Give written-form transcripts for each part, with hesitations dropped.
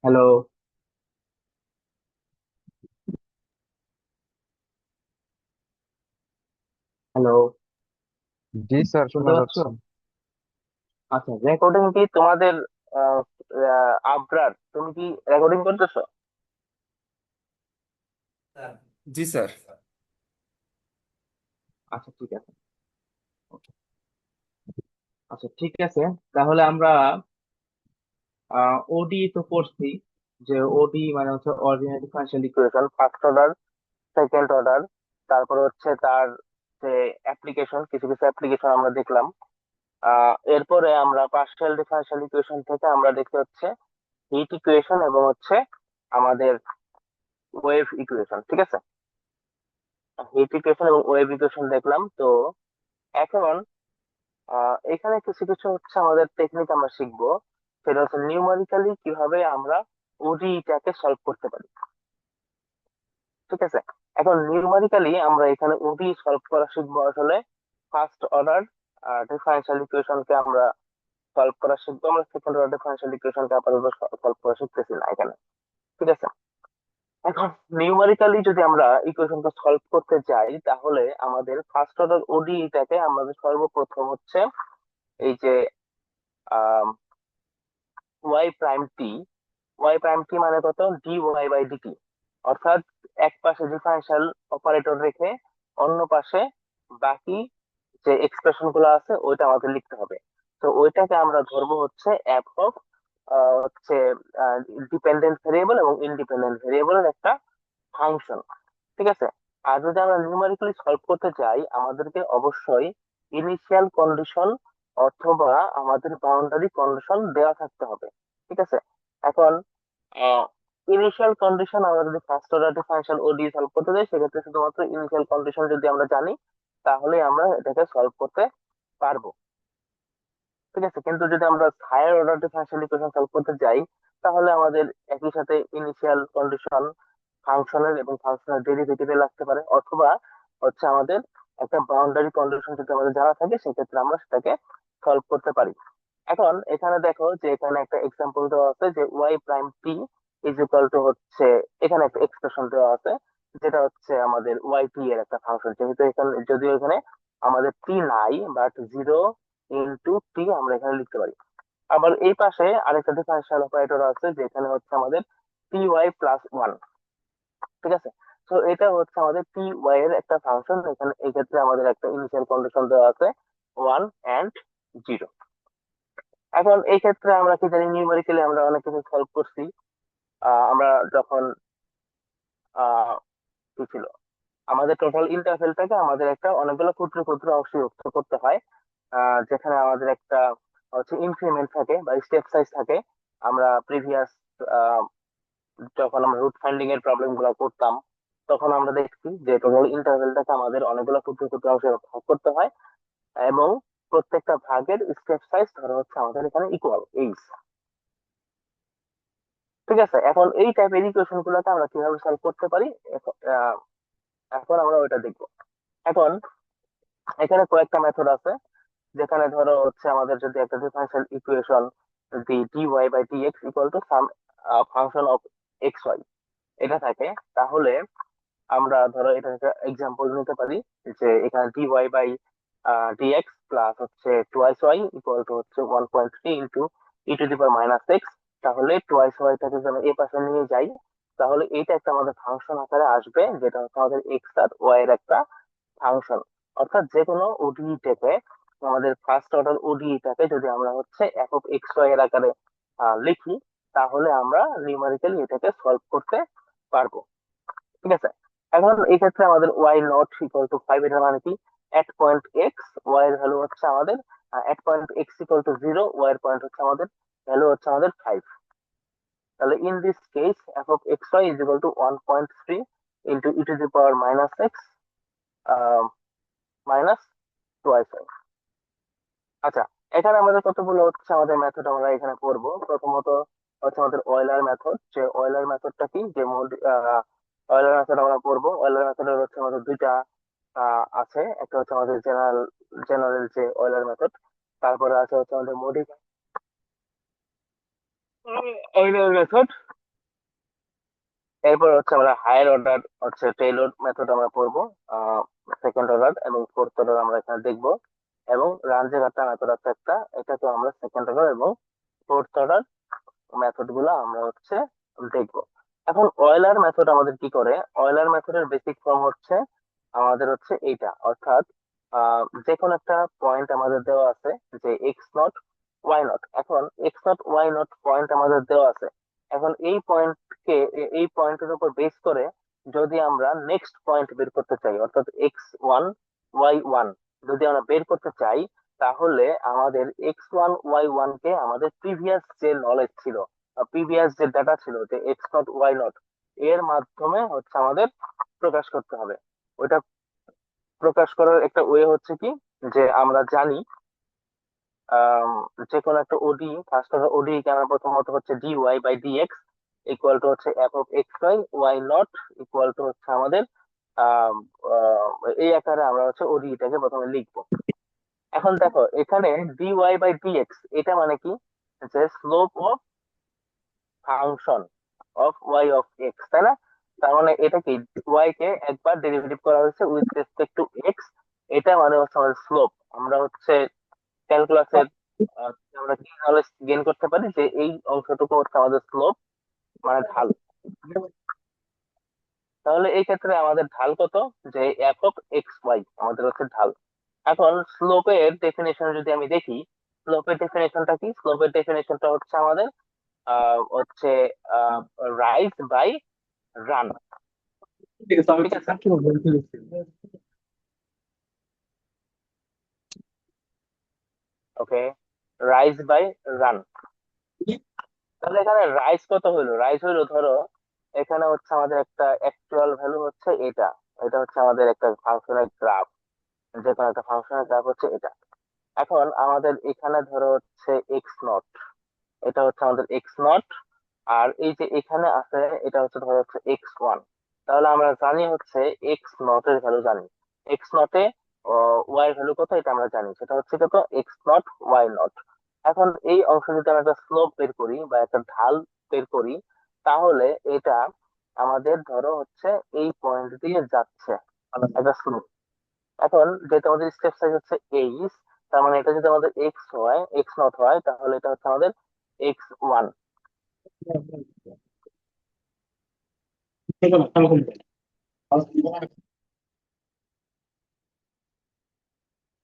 Hello. Hello. জি sir, শুনতে শোনা পাচ্ছ? যাচ্ছে। আচ্ছা, রেকর্ডিং কি তোমাদের আবরার, তুমি কি রেকর্ডিং করতেছো? জি স্যার। আচ্ছা, ঠিক আছে। আচ্ছা, ঠিক আছে। তাহলে আমরা ওডি তো পড়ছি, যে ওডি মানে হচ্ছে ordinary differential equation, first order, second order. তারপরে হচ্ছে তার যে অ্যাপ্লিকেশন, কিছু কিছু অ্যাপ্লিকেশন আমরা দেখলাম। এরপরে আমরা পার্শিয়াল ডিফারেনশিয়াল ইকুয়েশন থেকে আমরা দেখতে হচ্ছে হিট ইকুয়েশন এবং হচ্ছে আমাদের ওয়েভ ইকুয়েশন। ঠিক আছে, হিট ইকুয়েশন এবং ওয়েভ ইকুয়েশন দেখলাম তো। এখন এখানে কিছু কিছু হচ্ছে আমাদের টেকনিক আমরা শিখবো। সেটা হচ্ছে নিউমারিক্যালি কিভাবে আমরা ওডিইটাকে সলভ করতে পারি। ঠিক আছে, এখন নিউমারিক্যালি আমরা এখানে ওডি সলভ করা শিখবো আসলে। ফার্স্ট অর্ডার ডিফারেনশিয়াল ইকুয়েশনকে আমরা সলভ করা শিখবো। আমরা সেকেন্ড অর্ডার ডিফারেনশিয়াল ইকুয়েশনকে আপাতত সলভ করা শিখতেছি না এখানে। ঠিক আছে, এখন নিউমারিক্যালি যদি আমরা ইকুয়েশনটা সলভ করতে যাই তাহলে আমাদের ফার্স্ট অর্ডার ওডিইটাকে আমাদের সর্বপ্রথম হচ্ছে এই যে ওয়াই প্রাইম টি, ওয়াই প্রাইম টি মানে কত, ডি ওয়াই বাই ডিটি। অর্থাৎ এক পাশে ডিফারেন্সিয়াল অপারেটর রেখে অন্য পাশে বাকি যে এক্সপ্রেশন গুলো আছে ওইটা আমাদের লিখতে হবে। তো ওইটাকে আমরা ধরবো হচ্ছে এফ অফ হচ্ছে ডিপেন্ডেন্ট ভেরিয়েবল এবং ইন্ডিপেন্ডেন্ট ভেরিয়েবলের একটা ফাংশন। ঠিক আছে, আর যদি আমরা নিউমেরিক্যালি সলভ করতে চাই আমাদেরকে অবশ্যই ইনিশিয়াল কন্ডিশন অথবা আমাদের বাউন্ডারি কন্ডিশন দেওয়া থাকতে হবে। ঠিক আছে, এখন ইনিশিয়াল কন্ডিশন আমরা যদি ফার্স্ট অর্ডার ডিফারেনশিয়াল ওডি সলভ করতে যাই সেক্ষেত্রে শুধুমাত্র ইনিশিয়াল কন্ডিশন যদি আমরা জানি তাহলে আমরা এটাকে সলভ করতে পারবো। ঠিক আছে, কিন্তু যদি আমরা higher order differential equation solve করতে যাই তাহলে আমাদের একই সাথে ইনিশিয়াল কন্ডিশন ফাংশনের এবং ফাংশনের ডেরিভেটিভে লাগতে পারে, অথবা হচ্ছে আমাদের একটা বাউন্ডারি কন্ডিশন যদি আমাদের জানা থাকে সেক্ষেত্রে আমরা সেটাকে সলভ করতে পারি। এখন এখানে দেখো যে এখানে একটা এক্সাম্পল দেওয়া আছে যে Y prime T is equal to হচ্ছে, এখানে একটা এক্সপ্রেশন দেওয়া আছে যেটা হচ্ছে আমাদের ওয়াই টি এর একটা ফাংশন। যেহেতু এখানে যদিও এখানে আমাদের টি নাই, বাট জিরো ইনটু টি আমরা এখানে লিখতে পারি। আবার এই পাশে আরেকটা ডিফারেন্সিয়াল অপারেটর আছে যেখানে হচ্ছে আমাদের টি ওয়াই প্লাস ওয়ান। ঠিক আছে, তো এটা হচ্ছে আমাদের টি ওয়াই এর একটা ফাংশন। এখানে এই ক্ষেত্রে আমাদের একটা ইনিশিয়াল কন্ডিশন দেওয়া আছে ওয়ান এন্ড জিরো। এখন এই ক্ষেত্রে আমরা কি জানি, নিউমেরিক্যালি আমরা অনেক কিছু সলভ করছি। আমরা যখন কি ছিল, আমাদের টোটাল ইন্টারভেলটাকে আমাদের একটা অনেকগুলো ক্ষুদ্র ক্ষুদ্র অংশে বিভক্ত করতে হয়। যেখানে আমাদের একটা হচ্ছে ইনক্রিমেন্ট থাকে বা স্টেপ সাইজ থাকে। আমরা প্রিভিয়াস যখন আমরা রুট ফাইন্ডিং এর প্রবলেম গুলো করতাম তখন আমরা দেখছি যে টোটাল ইন্টারভেলটাকে আমাদের অনেকগুলো ক্ষুদ্র ক্ষুদ্র অংশে ভাগ করতে হয় এবং প্রত্যেকটা ভাগের স্টেপ সাইজ ধরো হচ্ছে আমাদের এখানে ইকুয়াল এইচ। ঠিক আছে, এখন এই টাইপের ইকুয়েশন গুলোকে আমরা কিভাবে সলভ করতে পারি এখন আমরা ওইটা দেখবো। এখন এখানে কয়েকটা মেথড আছে। যেখানে ধরো হচ্ছে আমাদের যদি একটা differential equation the dy by dx equal to some function of x Y এটা থাকে, তাহলে আমরা ধরো এটা একটা এক্সাম্পল নিতে পারি যে এখানে dy বাই dx প্লাস হচ্ছে টুয়াইস ওয়াই ইকুয়াল টু হচ্ছে 1.3 into e to the power minus x. তাহলে টুয়াইস ওয়াইটাকে যদি আমরা এই পাশে নিয়ে যাই তাহলে এইটা একটা আমাদের ফাংশন আকারে আসবে যেটা হচ্ছে আমাদের এক্স আর ওয়াই এর একটা ফাংশন। অর্থাৎ যে কোনো ওডিই থেকে আমাদের ফার্স্ট অর্ডার ওডিইটাকে যদি আমরা হচ্ছে একক এক্স ওয়াই এর আকারে লিখি তাহলে আমরা নিউমেরিক্যালি এটাকে সলভ করতে পারবো। ঠিক আছে, এখন এই ক্ষেত্রে আমাদের Y naught equal to five, এটার মানে কি এট পয়েন্ট এক্স ওয়াই এর ভ্যালু হচ্ছে আমাদের at point x equal to zero, y এর পয়েন্ট হচ্ছে আমাদের ভ্যালু হচ্ছে আমাদের ফাইভ। তাহলে in this case f of x y is equal to 1.3 into e to the power minus x minus twice y. আচ্ছা, এখানে আমাদের কতগুলো হচ্ছে আমাদের মেথড আমরা এখানে করব। প্রথমত হচ্ছে আমাদের অয়েলার মেথড। যে অয়েলার মেথডটা কি, যে অয়েলার মেথড আমরা করব। অয়েলার মেথডের হচ্ছে আমাদের দুইটা আছে, একটা হচ্ছে আমাদের জেনারেল জেনারেল যে অয়েলার মেথড, তারপরে আছে হচ্ছে আমাদের মডিফাই অয়েলার মেথড। এরপর হচ্ছে আমরা হায়ার অর্ডার হচ্ছে টেইলর মেথড আমরা পড়বো। সেকেন্ড অর্ডার এবং ফোর্থ অর্ডার আমরা এখানে দেখবো, এবং রানজে কাটা মেথড আছে একটা, এটাকে আমরা সেকেন্ড অর্ডার এবং ফোর্থ অর্ডার মেথড গুলো আমরা হচ্ছে দেখবো। এখন অয়েলার মেথড আমাদের কি করে? অয়েলার মেথডের বেসিক ফর্ম হচ্ছে আমাদের হচ্ছে এইটা, অর্থাৎ যে কোনো একটা পয়েন্ট আমাদের দেওয়া আছে, যে এক্স নট ওয়াই নট। এখন X naught Y naught point আমাদের দেওয়া আছে। এখন এই পয়েন্টকে, এই পয়েন্টের উপর বেস করে যদি আমরা নেক্সট পয়েন্ট বের করতে চাই, অর্থাৎ এক্স ওয়ান ওয়াই ওয়ান যদি আমরা বের করতে চাই, তাহলে আমাদের এক্স ওয়ান ওয়াই ওয়ান কে আমাদের প্রিভিয়াস যে নলেজ ছিল, প্রিভিয়াস যে ডাটা ছিল, যে এক্স নট ওয়াই নট, এর মাধ্যমে হচ্ছে আমাদের প্রকাশ করতে হবে। ওইটা প্রকাশ করার একটা ওয়ে হচ্ছে কি, যে আমরা জানি আম, যে কোনো একটা ওডি, ফার্স্ট অফ ওডি কে আমরা প্রথমত হচ্ছে d Y by D x equal to হচ্ছে f of x y y naught equal to হচ্ছে আমাদের আম, আহ, এই আকারে আমরা হচ্ছে ওডি টাকে প্রথমে লিখবো। এখন দেখো এখানে D Y by D X, এটা মানে কি, যে slope of function of Y of X, তাই না? তার মানে এটা কি, ওয়াই কে একবার ডেরিভেটিভ করা হয়েছে উইথ রেসপেক্ট টু এক্স, এটা মানে হচ্ছে আমাদের স্লোপ। আমরা হচ্ছে ক্যালকুলাসের আমরা কি নলেজ গেইন করতে পারি, যে এই অংশটুকু হচ্ছে আমাদের স্লোপ, মানে ঢাল। তাহলে এই ক্ষেত্রে আমাদের ঢাল কত? যে এফ অফ এক্স ওয়াই আমাদের হচ্ছে ঢাল। এখন স্লোপের ডেফিনেশন যদি আমি দেখি, স্লোপের ডেফিনেশনটা কি? স্লোপের ডেফিনেশনটা হচ্ছে আমাদের হচ্ছে রাইজ বাই রান। ঠিক আছে, আমি ঠিক আছে, কি বলবো ওকে, রাইজ বাই রান। তাহলে এখানে রাইজ কত হইলো? রাইজ হইলো ধরো এখানে হচ্ছে আমাদের একটা অ্যাকচুয়াল ভ্যালু হচ্ছে এটা, এটা হচ্ছে আমাদের একটা ফাংশনের গ্রাফ, যে কোনো একটা ফাংশনের গ্রাফ হচ্ছে এটা। এখন আমাদের এখানে ধরো হচ্ছে এক্স নট, এটা হচ্ছে আমাদের এক্স নট, আর এই যে এখানে আছে এটা হচ্ছে ধরো হচ্ছে এক্স ওয়ান। তাহলে আমরা জানি হচ্ছে এক্স নট এর ভ্যালু জানি, এক্স নটে ওয়াই এর ভ্যালু কত এটা আমরা জানি, সেটা হচ্ছে কত, এক্স নট ওয়াই নট। এখন এই অংশ যদি আমরা একটা স্লোপ বের করি বা একটা ঢাল বের করি, তাহলে এটা আমাদের ধরো হচ্ছে এই পয়েন্ট দিয়ে যাচ্ছে একটা স্লোপ। এখন যেহেতু আমাদের স্টেপ সাইজ হচ্ছে এইচ, তার মানে এটা যদি আমাদের এক্স হয়, এক্স নট হয়, তাহলে এটা হচ্ছে আমাদের এক্স ওয়ান।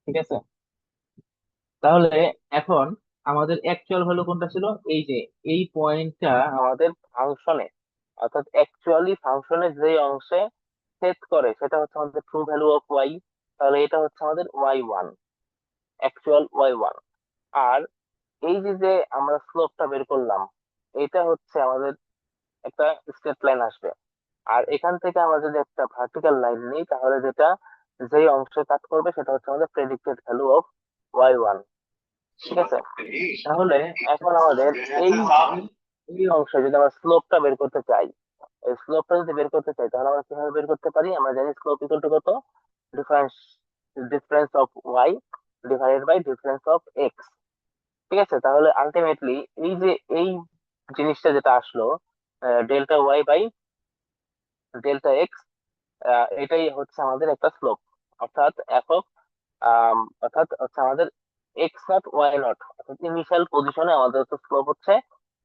ঠিক আছে, তাহলে এখন আমাদের অ্যাকচুয়াল ভ্যালু কোনটা ছিল? এই যে এই পয়েন্টটা আমাদের ফাংশনে, অর্থাৎ অ্যাকচুয়ালি ফাংশনের যে অংশে সেট করে, সেটা হচ্ছে আমাদের ট্রু ভ্যালু অফ ওয়াই। তাহলে এটা হচ্ছে আমাদের y one, actual y one. আর এই যে যে আমরা স্লোপটা বের করলাম, এটা হচ্ছে আমাদের একটা স্ট্রেট লাইন আসবে। আর এখান থেকে আমরা যদি একটা ভার্টিক্যাল লাইন নিই, তাহলে যেটা যেই অংশে কাট করবে সেটা হচ্ছে আমাদের predicted value of Y one. ঠিক আছে, তাহলে এখন আমাদের এই এই অংশে যদি আমরা স্লোপটা বের করতে চাই, এই স্লোপটা যদি বের করতে চাই, তাহলে আমরা কিভাবে বের করতে পারি? আমরা জানি স্লোপ ইকুয়াল টু কত, difference difference of Y divided by difference of X. ঠিক আছে, তাহলে আলটিমেটলি এই যে এই জিনিসটা যেটা আসলো, delta Y by delta X, এটাই হচ্ছে আমাদের একটা স্লোপ। অর্থাৎ এফ অফ অর্থাৎ হচ্ছে আমাদের এক্স নট ওয়াই নট, অর্থাৎ ইনিশিয়াল পজিশনে আমাদের হচ্ছে স্লোপ হচ্ছে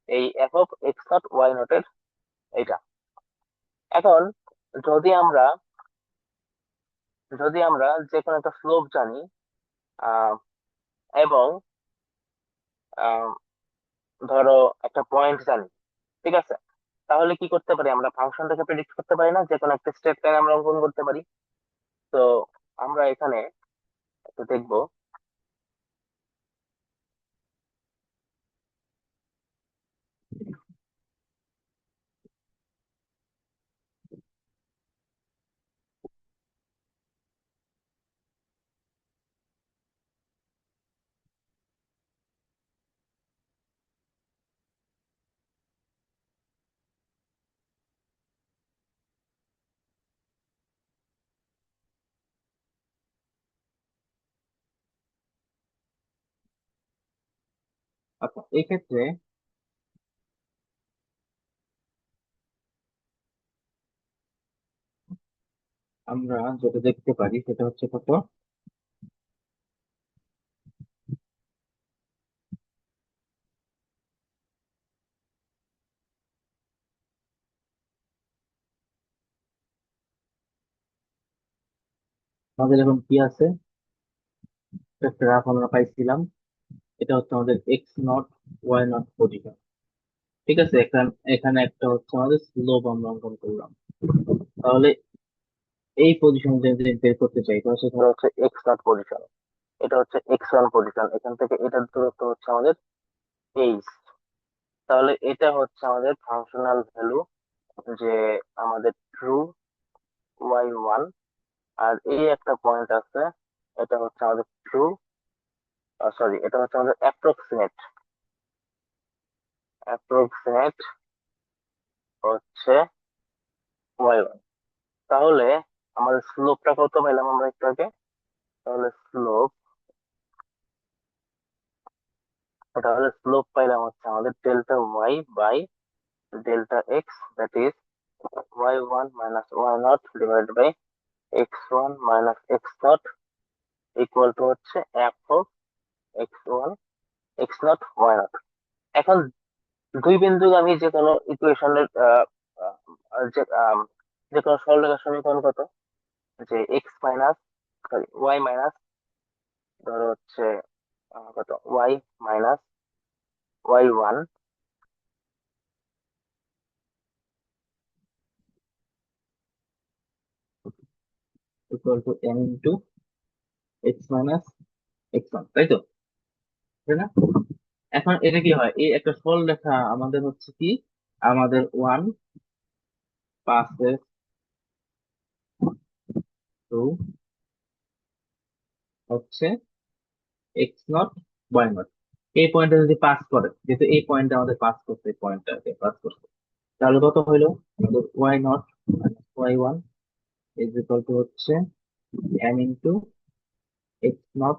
এই F of x naught Y naught এর এইটা। এখন যদি আমরা যে কোনো একটা স্লোপ জানি, আহ, এবং আহ, ধরো একটা পয়েন্ট জানি, ঠিক আছে, তাহলে কি করতে পারি? আমরা ফাংশনটাকে প্রেডিক্ট করতে পারি না, যে কোনো একটা স্টেট লাইন আমরা অঙ্কন করতে পারি। তো আমরা এখানে একটু দেখবো। আচ্ছা, এই ক্ষেত্রে আমরা যেটা দেখতে পারি সেটা হচ্ছে কত, আমাদের এখন কি আছে, একটা গ্রাফ আমরা পাইছিলাম। এটা হচ্ছে আমাদের X naught Y naught position. ঠিক আছে, এখানে এখানে একটা হচ্ছে আমাদের স্লোপ আমরা অঙ্কন করলাম। তাহলে এই পজিশন যদি বের করতে চাই তাহলে সেটা এটা হচ্ছে এক্স নট পজিশন, এটা হচ্ছে এক্স ওয়ান পজিশন, এখান থেকে এটার দূরত্ব হচ্ছে আমাদের এইচ। তাহলে এটা হচ্ছে আমাদের ফাংশনাল ভ্যালু, যে আমাদের ট্রু ওয়াই ওয়ান। আর এই একটা পয়েন্ট আছে, এটা হচ্ছে আমাদের ট্রু, সরি, এটা হচ্ছে আমাদের অ্যাপ্রক্সিমেট হচ্ছে ওয়াই ওয়ান। তাহলে আমাদের স্লোপটা কত পেলাম আমরা একটু আগে? তাহলে স্লোপ পাইলাম হচ্ছে আমাদের delta Y by delta x, that is y one minus y naught divide by x one minus x naught equal to হচ্ছে f of x one x naught Y naught. এখন দুই বিন্দুগামী যে কোনো ইকুয়েশনের যে যে কোনো সরলরেখার সমীকরণ কত, যে X minus, sorry, Y minus, ধরো হচ্ছে কত, Y minus Y one equal to M into X minus x one, তাই তো? তাই না? এখন এটা কি হয়, এই একটা সরল রেখা আমাদের হচ্ছে কি, আমাদের ওয়ান পাসেস টু হচ্ছে এক্স নট ওয়াই নট। এই পয়েন্টটা যদি পাস করে, যেহেতু এই পয়েন্টটা আমাদের পাস করছে, এই পয়েন্টটাকে পাস করছে, তাহলে কত হইলো, আমাদের Y naught y one is equal to হচ্ছে m into x naught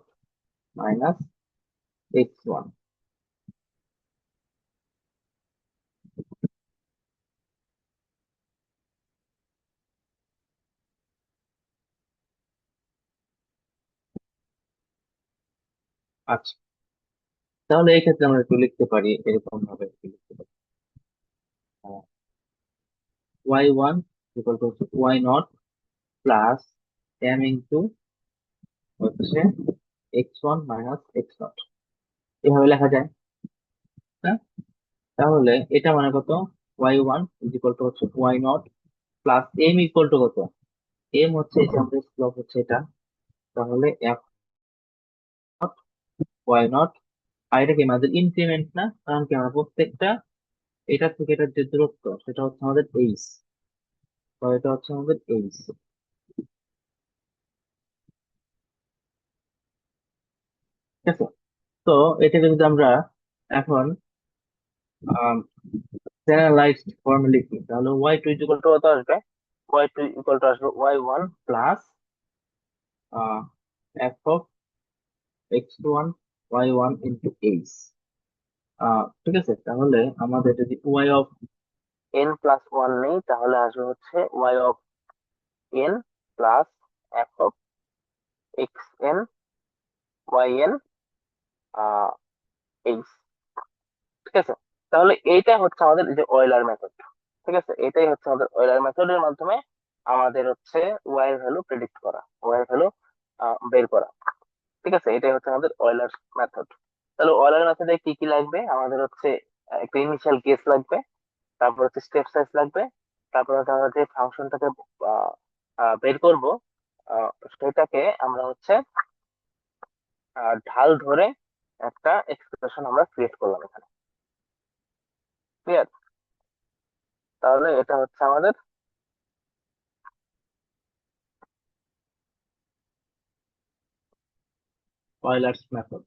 minus x one. আচ্ছা, তাহলে এই ক্ষেত্রে আমরা একটু লিখতে পারি এরকম ভাবে, একটু লিখতে পারি ওয়াই ওয়ান ইকুয়াল টু হচ্ছে y naught plus m into হচ্ছে x one minus x naught, এভাবে লেখা যায় না? তাহলে এটা মানে কত, ওয়াই ওয়ান ইকুয়াল টু হচ্ছে y naught plus m equal to কত, এম হচ্ছে এই যে আমাদের স্লোপ হচ্ছে এটা, তাহলে এফ নট ওয়াই নট। আর এটা কি আমাদের ইনক্রিমেন্ট না, কারণ কি আমরা প্রত্যেকটা এটা থেকে এটার যে দূরত্ব সেটা হচ্ছে আমাদের এইচ, তো এটা হচ্ছে আমাদের এইচ। ঠিক আছে, তো এটাকে যদি আমরা এখন জেনারেলাইজড ফর্মে লিখি তাহলে ওয়াই টু ইকুয়াল টু কত আসবে, ওয়াই টু ইকুয়াল টু আসবে Y one plus F of x one Y one into H. ঠিক আছে, তাহলে আমাদের যদি Y of N plus one নেই তাহলে আসবে হচ্ছে Y of N plus F of X N Y N H. ঠিক আছে, তাহলে এইটা হচ্ছে আমাদের যে অয়েলার মেথড। ঠিক আছে, এটাই হচ্ছে আমাদের অয়েলার মেথডের মাধ্যমে আমাদের হচ্ছে ওয়াই এর ভ্যালু প্রেডিক্ট করা, ওয়াই এর ভ্যালু বের করা। ঠিক আছে, এটাই হচ্ছে আমাদের অয়েলার মেথড। তাহলে অয়েলার মেথডে কি কি লাগবে, আমাদের হচ্ছে একটা ইনিশিয়াল কেস লাগবে, তারপর হচ্ছে স্টেপ সাইজ লাগবে, তারপর হচ্ছে আমরা যে ফাংশনটাকে বের করব, আহ, সেটাকে আমরা হচ্ছে ঢাল ধরে একটা এক্সপ্রেশন আমরা ক্রিয়েট করলাম এখানে। ক্লিয়ার? তাহলে এটা হচ্ছে আমাদের অয়েলার্স মেথড।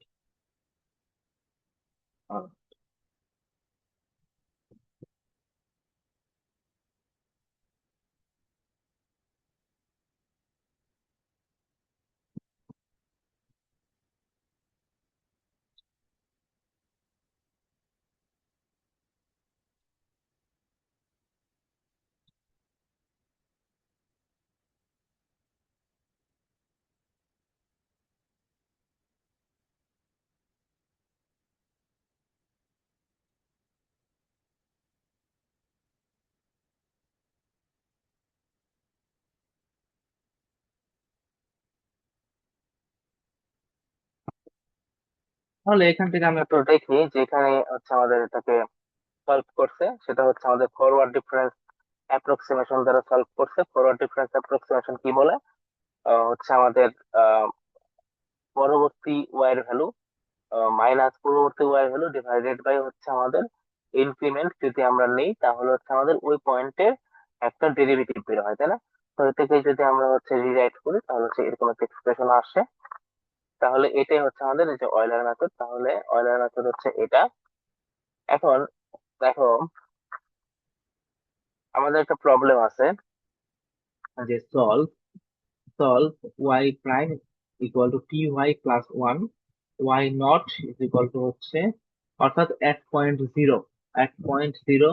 তাহলে এখান থেকে আমরা একটু দেখি যে এখানে হচ্ছে আমাদের এটাকে সলভ করছে, সেটা হচ্ছে আমাদের ফরওয়ার্ড ডিফারেন্স অ্যাপ্রক্সিমেশন দ্বারা সলভ করছে। ফরওয়ার্ড ডিফারেন্স অ্যাপ্রক্সিমেশন কি বলে? হচ্ছে আমাদের পরবর্তী ওয়াই এর ভ্যালু মাইনাস পূর্ববর্তী ওয়াই এর ভ্যালু ডিভাইডেড বাই হচ্ছে আমাদের ইনক্রিমেন্ট যদি আমরা নেই, তাহলে হচ্ছে আমাদের ওই পয়েন্টের একটা ডেরিভেটিভ বের হয়, তাই না? তো এটাকে যদি আমরা হচ্ছে রিরাইট করি তাহলে হচ্ছে এরকম একটা এক্সপ্রেশন আসে। তাহলে এটাই হচ্ছে আমাদের এই যে অয়লার মেথড। তাহলে অয়লার মেথড হচ্ছে এটা। এখন দেখো, আমাদের একটা প্রবলেম আছে যে solve y prime equal to P Y plus one, Y naught is equal to হচ্ছে, অর্থাৎ এক পয়েন্ট জিরো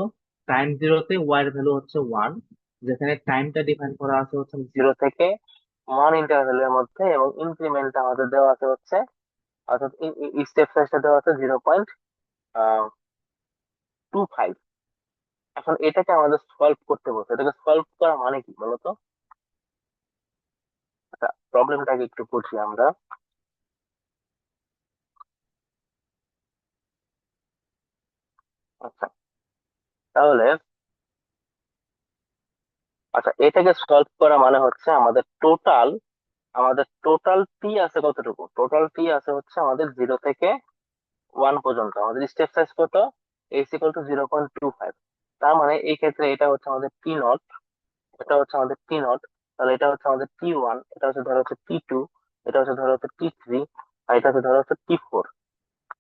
টাইম জিরোতে ওয়াই এর ভ্যালু হচ্ছে ওয়ান, যেখানে টাইমটা ডিফাইন করা আছে হচ্ছে 0 থেকে 1 ইন্টারভ্যালের মধ্যে, এবং ইনক্রিমেন্ট আমাদের দেওয়া আছে হচ্ছে, অর্থাৎ স্টেপ সাইজটা দেওয়া আছে 0.25। এখন এটাকে আমাদের সলভ করতে বলছে। এটাকে সলভ করা মানে কি বলতো? আচ্ছা, প্রবলেমটাকে একটু বুঝি আমরা। আচ্ছা, তাহলে আচ্ছা, এটাকে সলভ করা মানে হচ্ছে আমাদের টোটাল টি আছে কতটুকু? টোটাল টি আছে হচ্ছে আমাদের 0 থেকে 1 পর্যন্ত। আমাদের স্টেপ সাইজ কত? H equal two 0.25। তার মানে এই ক্ষেত্রে এটা হচ্ছে আমাদের টি নট, এটা হচ্ছে আমাদের টি নট। তাহলে এটা হচ্ছে আমাদের টি 1, এটা হচ্ছে ধরো হচ্ছে টি 2, এটা হচ্ছে ধরো হচ্ছে টি 3, আর এটা হচ্ছে ধরো হচ্ছে টি 4।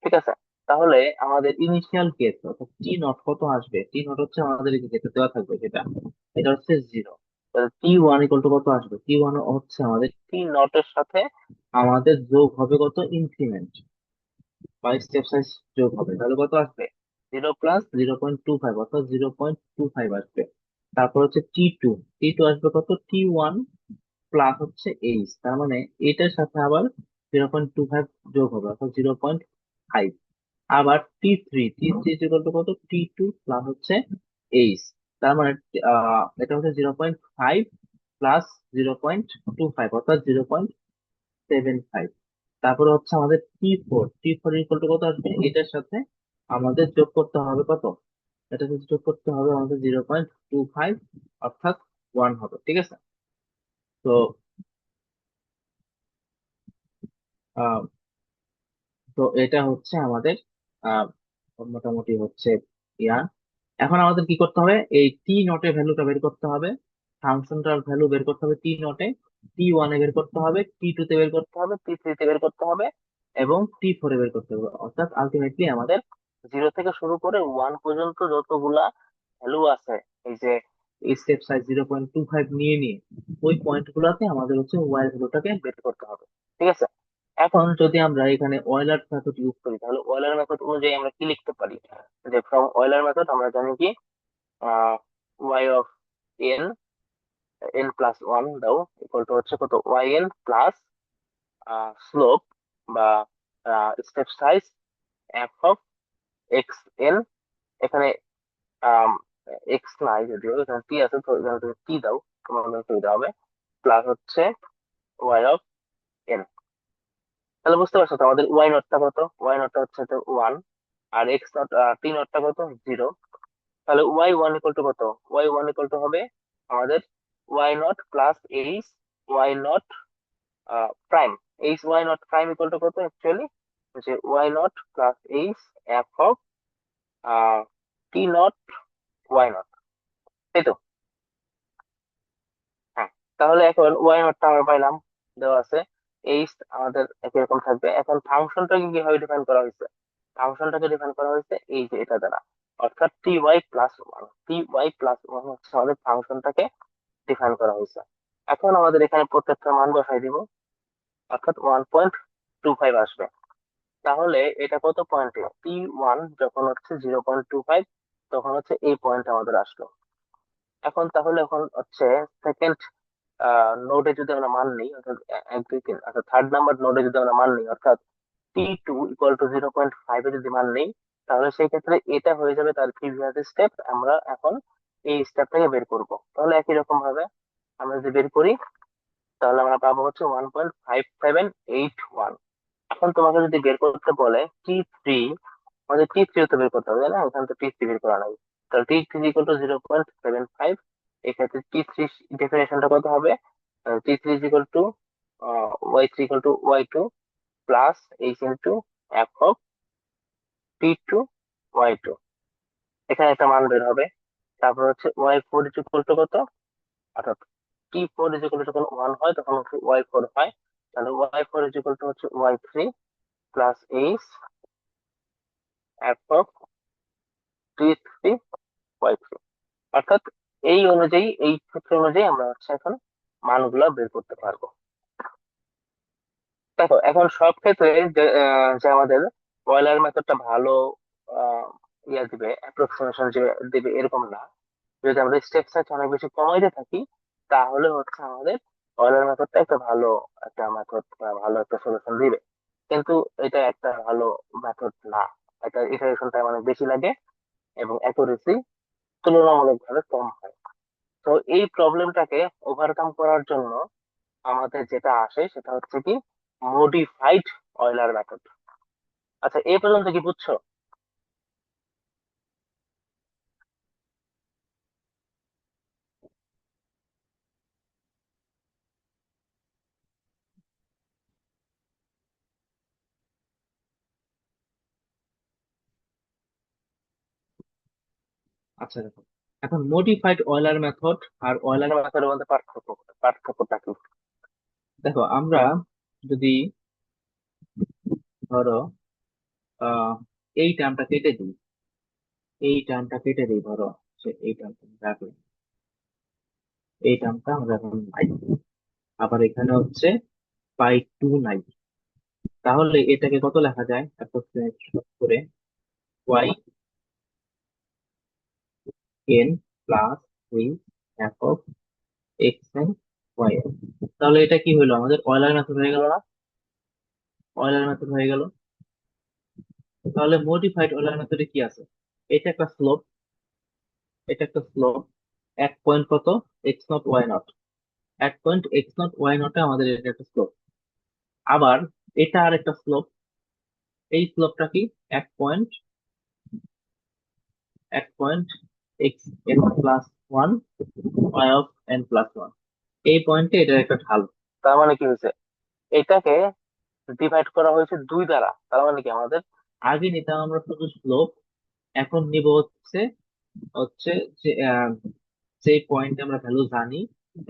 ঠিক আছে? তাহলে আমাদের ইনিশিয়াল কেস অর্থাৎ টি নট কত আসবে, টি নট হচ্ছে আমাদের এই যে যেটা দেওয়া থাকবে যেটা, এটা হচ্ছে zero. T one equal to কত আসবে, টি ওয়ান হচ্ছে আমাদের টি নটের সাথে আমাদের যোগ হবে কত, ইনক্রিমেন্ট বা স্টেপ সাইজ যোগ হবে, তাহলে কত আসবে, 0 প্লাস 0.25, অর্থাৎ 0.25 আসবে। তারপর হচ্ছে টি টু আসবে কত, টি 1 প্লাস হচ্ছে এইচ, তার মানে এটার সাথে আবার 0.25 যোগ হবে, অর্থাৎ 0.5। আবার টি থ্রি কত, টি 2 প্লাস হচ্ছে এইচ, তার মানে এটা হচ্ছে 0.5 প্লাস 0.25, অর্থাৎ 0.75। তারপরে হচ্ছে আমাদের টি ফোর ইকুয়াল টু কত আসবে, এটার সাথে আমাদের যোগ করতে হবে কত, এটা সাথে যোগ করতে হবে আমাদের 0.25, অর্থাৎ ওয়ান হবে। ঠিক আছে? তো আহ তো এটা হচ্ছে আমাদের আহ মোটামুটি হচ্ছে ইয়া। এখন আমাদের কি করতে হবে, এই টি নটের ভ্যালুটা বের করতে হবে, ফাংশনটার ভ্যালু বের করতে হবে টি নটে, টি 1 এ বের করতে হবে, টি 2 তে বের করতে হবে, টি 3 তে বের করতে হবে, এবং টি 4 এ বের করতে হবে। অর্থাৎ আলটিমেটলি আমাদের 0 থেকে শুরু করে 1 পর্যন্ত যতগুলা ভ্যালু আছে, এই যে স্টেপ সাইজ 0.25 নিয়ে ওই পয়েন্ট গুলাতে আমাদের হচ্ছে ওয়াই এর ভ্যালুটাকে বের করতে হবে। ঠিক আছে? এখন যদি আমরা এখানে অয়েলার মেথড ইউজ করি তাহলে ওয়েলার মেথড অনুযায়ী আমরা কি লিখতে পারি? যে ফ্রম ওয়েলার মেথড আমরা জানি কি, ওয়াই অফ এন, n+1 দাও ইকুয়াল টু হচ্ছে কত, ওয়াই এন প্লাস স্লোপ বা step size F of X N. এখানে এক্স নাই, যদিও এখানে টি আছে, তো এখানে তুমি টি দাও, তোমার জন্য সুবিধা হবে। প্লাস হচ্ছে ওয়াই অফ এন। তাহলে বুঝতে পারছো তো আমাদের ওয়াই নটটা কত? ওয়াই নটটা হচ্ছে 1, আর এক্স নট, টি নটটা কত, 0। তাহলে ওয়াই 1 ইকুয়াল টু কত? ওয়াই 1 ইকুয়াল টু হবে আমাদের Y naught plus H Y naught prime. H Y naught prime equal to কত অ্যাকচুয়ালি? যে Y naught plus H F of T naught Y naught, তাই তো? হ্যাঁ। তাহলে এখন ওয়াই নটটা আমরা পাইলাম, দেওয়া আছে। এইচ আমাদের একই রকম থাকবে। এখন ফাংশনটাকে কিভাবে ডিফাইন করা হয়েছে? ফাংশনটাকে ডিফাইন করা হয়েছে এই যে এটা দ্বারা, অর্থাৎ টি ওয়াই প্লাস ওয়ান হচ্ছে আমাদের ফাংশনটাকে ডিফাইন করা হয়েছে। এখন আমাদের এখানে প্রত্যেকটা মান বসাই দিব, অর্থাৎ 1.25 আসবে। তাহলে এটা কত পয়েন্টে? টি 1 যখন হচ্ছে 0.25, তখন হচ্ছে এই পয়েন্ট আমাদের আসলো। এখন হচ্ছে সেকেন্ড নোডে যদি আমরা মান নিই, অর্থাৎ 1 2 3, অর্থাৎ থার্ড নাম্বার নোডে যদি আমরা মান নিই, অর্থাৎ টি 2 = 0.5 এ যদি মান নিই, তাহলে সেই ক্ষেত্রে এটা হয়ে যাবে তার প্রিভিয়াস স্টেপ। আমরা এখন এই স্টেপটাকে বের করব। তাহলে একই রকম ভাবে আমরা যদি বের করি, তাহলে আমরা পাবো হচ্ছে 1.5781। এখন তোমাকে যদি বের করতে বলে T3, আমাদের T3 তো বের করতে হবে তাই না, ওখানে তো T3 বের করা নাই। তাহলে T3 ইকুয়াল টু 0.75। এক্ষেত্রে T3 ডেফিনেশনটা কত হবে? T3 equal to Y3 equal to Y2 plus H into f of T2 Y2। এখানে একটা মান বের হবে। তারপর হচ্ছে Y4 ইকুয়াল টু কত, অর্থাৎ T4 ইকুয়াল টু যখন 1 হয় তখন হচ্ছে Y4 হয়। তাহলে Y4 ইকুয়াল টু হচ্ছে Y3 plus H F of T3 Y3। অর্থাৎ এই অনুযায়ী, এই সূত্র অনুযায়ী আমরা হচ্ছে এখন মানগুলো বের করতে পারবো। দেখো এখন সব ক্ষেত্রে যে আমাদের অয়েলার মেথডটা ভালো আহ, ইয়া দিবে, অ্যাপ্রক্সিমেশন যে দিবে এরকম না। যদি আমরা স্টেপ সাইজ অনেক বেশি কমাইতে থাকি তাহলে হচ্ছে আমাদের অয়েলার মেথডটা একটা ভালো একটা মেথড, ভালো একটা সলিউশন দিবে। কিন্তু এটা একটা ভালো মেথড না। এটা ইটারেশন টাইম অনেক বেশি লাগে এবং অ্যাকুরেসি তুলনামূলকভাবে কম হয়। তো এই প্রবলেমটাকে ওভারকাম করার জন্য আমাদের যেটা আসে সেটা হচ্ছে কি মডিফাইড অয়েলার মেথড। আচ্ছা, এই পর্যন্ত কি বুঝছো? আচ্ছা দেখো, এখন মডিফাইড অয়েলার মেথড আর অয়েলার, অয়েলার মেথডের মধ্যে পার্থক্যটা কি? দেখো আমরা যদি ধরো আহ এই টার্মটা কেটে দিই, এই টার্মটা কেটে দিই, ধরো এই টার্মটা রাখলাম, এই টার্মটা আমরা এখন নাই, আবার এখানে হচ্ছে পাই টু নাই। তাহলে এটাকে কত লেখা যায় অ্যাপ্রক্সিমেট করে? Y N plus three F of X N Y N. তাহলে এটা কি হলো? আমাদের অয়েলার মেথড হয়ে গেল না? অয়েলার মেথড হয়ে গেল। তাহলে মডিফাইড অয়েলার মেথডে কি আছে? এটা একটা স্লোপ, এটা একটা স্লোপ, এক পয়েন্ট কত, এক্স নট ওয়াই নট, এক পয়েন্ট এক্স নট ওয়াই নটে আমাদের এটা একটা স্লোপ। আবার এটা আর একটা স্লোপ, এই স্লোপটা কি, এক পয়েন্ট, এক point X N plus one Y of N plus one. এই পয়েন্টে এটার একটা ঢাল। তার মানে কি হয়েছে, এটাকে ডিভাইড করা হয়েছে 2 দ্বারা। তার মানে কি আমাদের আগে নিতাম আমরা শুধু স্লোপ, এখন নিব হচ্ছে হচ্ছে যে যে পয়েন্টে আমরা ভ্যালু জানি,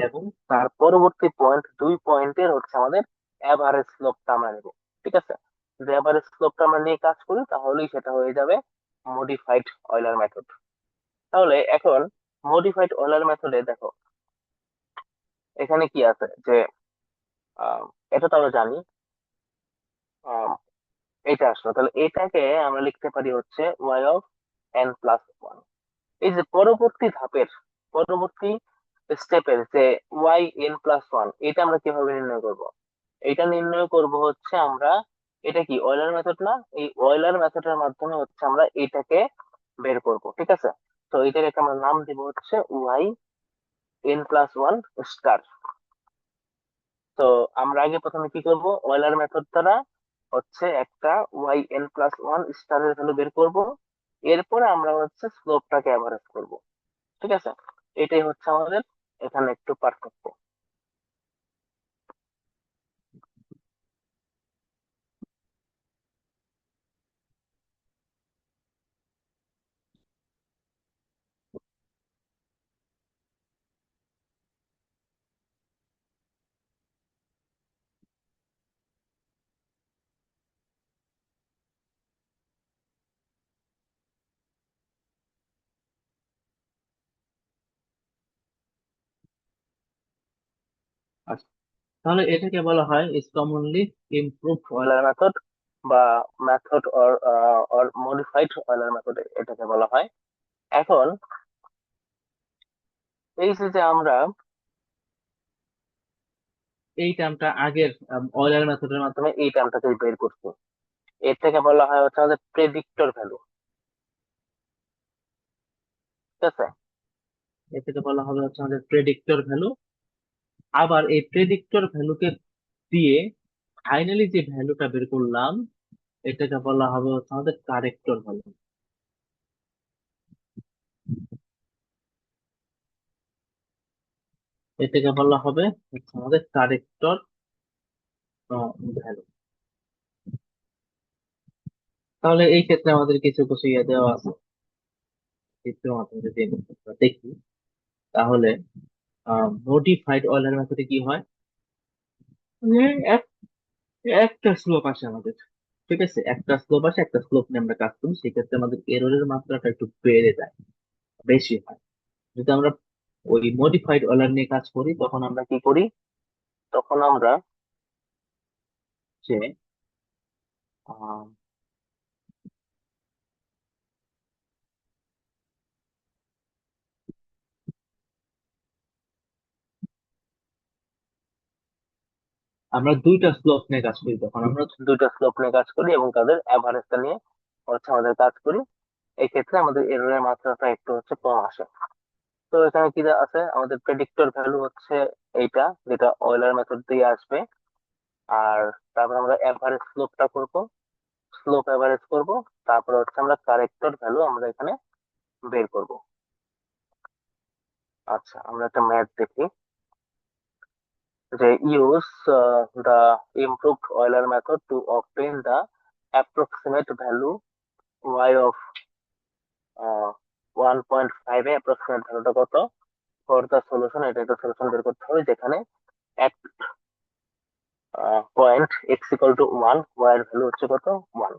এবং তার পরবর্তী পয়েন্ট 2 পয়েন্টের হচ্ছে আমাদের এভারেজ স্লোপটা আমরা নেব। ঠিক আছে, যদি এভারেজ স্লোপটা আমরা নিয়ে কাজ করি তাহলেই সেটা হয়ে যাবে মডিফাইড অয়েলার মেথড। তাহলে এখন মডিফাইড অয়েলার মেথডে দেখো এখানে কি আছে যে আহ, এটা তো আমরা জানি, আহ, এটা আসলো। তাহলে এটাকে আমরা লিখতে পারি হচ্ছে Y of N plus one. এই যে পরবর্তী ধাপের, পরবর্তী স্টেপের যে ওয়াই এন প্লাস ওয়ান, এটা আমরা কিভাবে নির্ণয় করব? এটা নির্ণয় করব হচ্ছে আমরা, এটা কি অয়েলার মেথড না? এই অয়েলার মেথডের মাধ্যমে হচ্ছে আমরা এটাকে বের করব। ঠিক আছে, তো এটাকে একটা আমরা নাম দিব হচ্ছে Y N plus one star. তো আমরা আগে প্রথমে কি করব, অয়েলার মেথড দ্বারা হচ্ছে একটা ওয়াই এন প্লাস ওয়ান স্টারের ভ্যালু বের করব। এরপরে আমরা হচ্ছে স্লোপটাকে অ্যাভারেজ করব। ঠিক আছে, এটাই হচ্ছে আমাদের এখানে একটু পার্থক্য। আচ্ছা, তাহলে এটাকে বলা হয় is commonly improved Euler method বা method or modified Euler method এটাকে বলা হয়। এখন এই যে আমরা এই টার্মটা আগের অয়েলার মেথডের মাধ্যমে, মাধ্যমে এই টার্মটাকে বের করছি, এর থেকে বলা হয় হচ্ছে আমাদের প্রেডিক্টর ভ্যালু। ঠিক আছে, এটাকে বলা হবে হচ্ছে আমাদের প্রেডিক্টর ভ্যালু। আবার এই প্রেডিক্টর ভ্যালুকে দিয়ে ফাইনালি যে ভ্যালুটা বের করলাম এটাকে বলা হবে হচ্ছে আমাদের কারেক্টর ভ্যালু। এটাকে বলা হবে হচ্ছে আমাদের কারেক্টর ভ্যালু। তাহলে এই ক্ষেত্রে আমাদের কিছু কিছু ইয়ে দেওয়া আছে, চিত্রের মাধ্যমে যদি আমরা দেখি তাহলে মডিফাইড অয়েলার মেথডে কি হয়, যে একটা স্লোপ আসে আমাদের, ঠিক আছে, একটা স্লোপ আসে, একটা স্লোপ নিয়ে আমরা কাজ করি, সেক্ষেত্রে আমাদের এররের মাত্রাটা একটু বেড়ে যায়, বেশি হয়। যদি আমরা ওই মডিফাইড অয়েলার নিয়ে কাজ করি তখন আমরা কি করি, তখন আমরা যে আহ, আমরা দুইটা স্লোপ নিয়ে কাজ করি, তখন আমরা দুইটা স্লোপ নিয়ে কাজ করি এবং তাদের অ্যাভারেজটা নিয়ে হচ্ছে আমাদের কাজ করি। এই ক্ষেত্রে আমাদের এররের মাত্রাটা একটু হচ্ছে কম আসে। তো এখানে কি আছে, আমাদের প্রেডিক্টর ভ্যালু হচ্ছে এইটা, যেটা অয়েলার মেথড দিয়ে আসবে। আর তারপর আমরা এভারেজ স্লোপটা করব, স্লোপ এভারেজ করব। তারপর হচ্ছে আমরা কারেক্টর ভ্যালু আমরা এখানে বের করব। আচ্ছা, আমরা একটা ম্যাথ দেখি, যে use the improved Euler method to obtain the approximate value y of 1.5 A approximate ভ্যালুটা কত ফর দ্য সলিউশন, এটা একটা সলিউশন বের করতে হবে যেখানে এক point x equal two 1, y এর ভ্যালু হচ্ছে কত 1।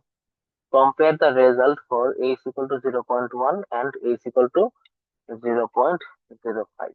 Compare the result for a is equal to 0.1 and a is equal to 0.05।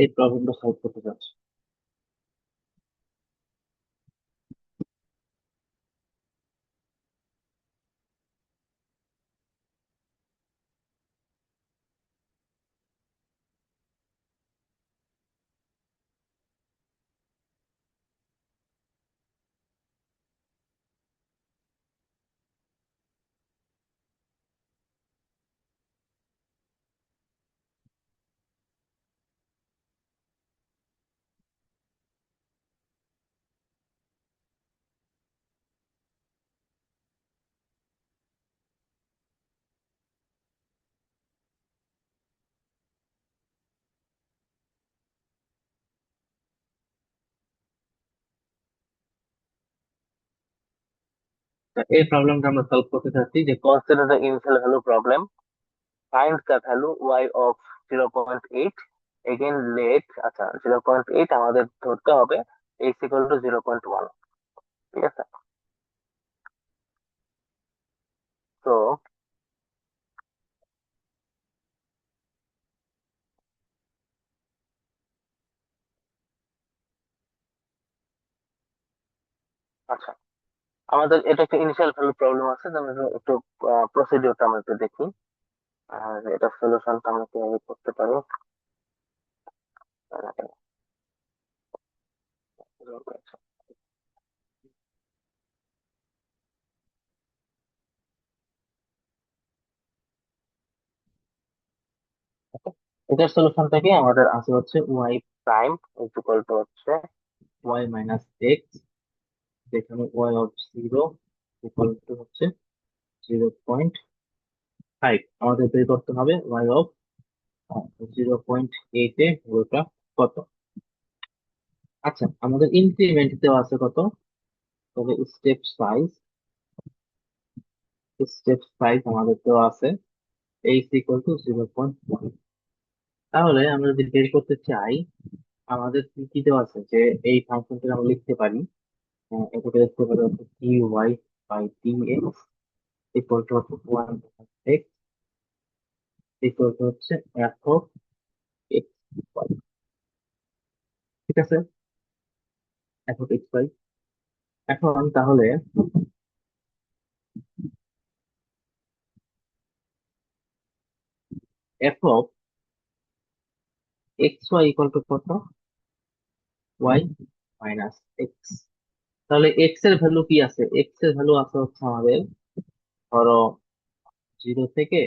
এই প্রবলেমটা সলভ করতে যাচ্ছি। তা এই প্রবলেমটা আমরা সলভ করতে চাচ্ছি, যে consider the initial value problem, find the value y of 0.8, again let, আচ্ছা 0.8 আমাদের ধরতে হবে x equal to 0.1, ঠিক আছে। তো আচ্ছা, আমাদের এটা একটা ইনিশিয়াল ভ্যালু প্রবলেম আছে, তো আমরা একটু প্রসিডিওরটা আমরা একটু দেখি, আর এটা সলিউশনটা আমরা কিভাবে করতে পারি। এটার সলিউশনটাকে আমাদের আছে হচ্ছে y প্রাইম ইকুয়াল টু হচ্ছে y মাইনাস এক্স এখানে Y of zero equal to হচ্ছে 0.5। আমাদের বের করতে হবে ওয়াই অফ 0.8 এ ভ্যালুটা কত। আচ্ছা, আমাদের ইনক্রিমেন্ট দেওয়া আছে কত, তবে স্টেপ সাইজ আমাদের দেওয়া আছে এইচ ইকুয়াল টু 0.1। তাহলে আমরা যদি বের করতে চাই, আমাদের কি কি দেওয়া আছে যে এই ফাংশনটা আমরা লিখতে পারি, এটাকে লিখতে পারি হচ্ছে dy by dx equal to হচ্ছে 1 x ইকুয়াল টু হচ্ছে f অফ x y। ঠিক আছে, f অফ x y। এখন তাহলে f of x y equal to কত, y মাইনাস x। তাহলে x এর ভ্যালু কি আছে, x এর ভ্যালু আছে হচ্ছে আমাদের, ধরো 0 থেকে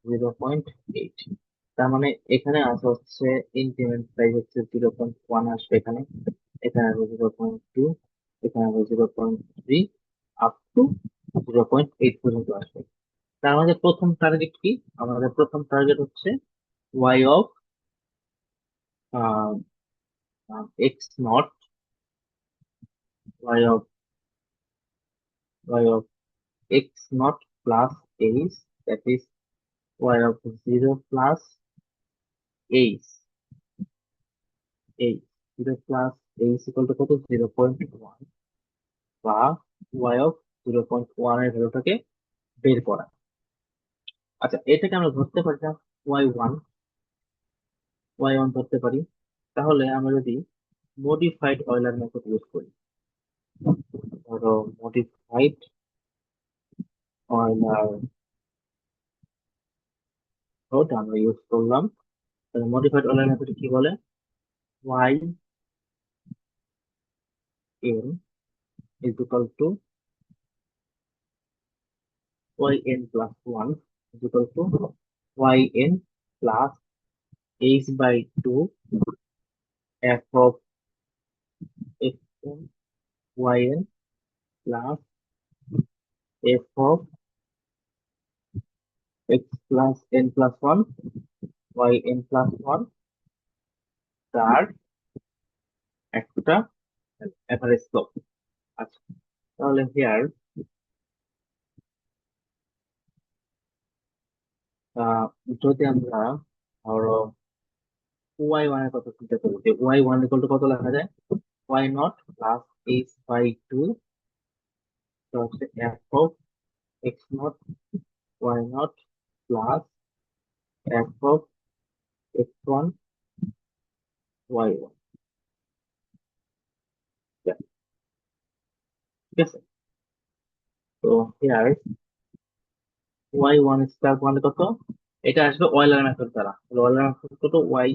0.8। তার মানে এখানে আছে হচ্ছে ইনক্রিমেন্ট প্রাইস হচ্ছে 0.1 আসবে, এখানে এখানে আসবে 0.2, এখানে আসবে 0.3, আপ টু 0.8 পর্যন্ত আসবে। তার আমাদের প্রথম টার্গেট কি, আমাদের প্রথম টার্গেট হচ্ছে Y of x naught, Y of x not plus H, that is Y of 0 plus H, H 0 plus H equal to কত, 0.1, বা ওয়াই অফ 0.1 এর ভ্যালুটাকে বের করা। আচ্ছা, এটাকে আমরা ধরতে পারি না, ওয়াই ওয়ান ধরতে পারি। তাহলে আমরা যদি মডিফাইড অয়লার মেথড ইউজ করি, ধরো মডিফাইড অয়লার মেথড আমরা ইউজ করলাম। মডিফাইড অয়লার মেথড কি বলে, Y N is equal to Y N plus one is equal to Y N plus H by two F of X N Y N plus F of X plus N plus one Y N plus one, তার একটা average slope. আচ্ছা, তাহলে here যদি আমরা ধরো Y one এর কথা চিন্তা করি, যে ওয়াই ওয়ান ইকুয়াল টু কত লেখা যায়, y naught plus H by two হচ্ছে f of x naught Y naught plus F of x one Y one. ঠিক আছে, তো হিয়ার ওয়াই ওয়ান স্কয়ার মানে কত, এটা আসবে অয়েলার মেথড দ্বারা। অয়েলার মেথড কত, y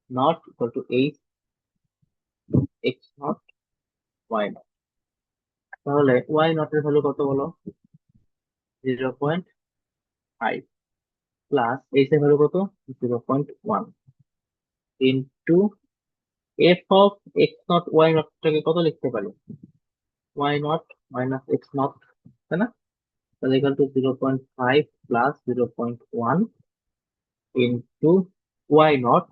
naught equal to h x naught Y naught. তাহলে ওয়াই নট এর ভ্যালু কত বলো, 0.5, প্লাস এইচ এর ভ্যালু কত, 0.1, into f of x naught y নটটাকে কত লিখতে পারি, y naught minus x naught, তাই না? তাহলে equal to 0.5 plus 0.1 into y naught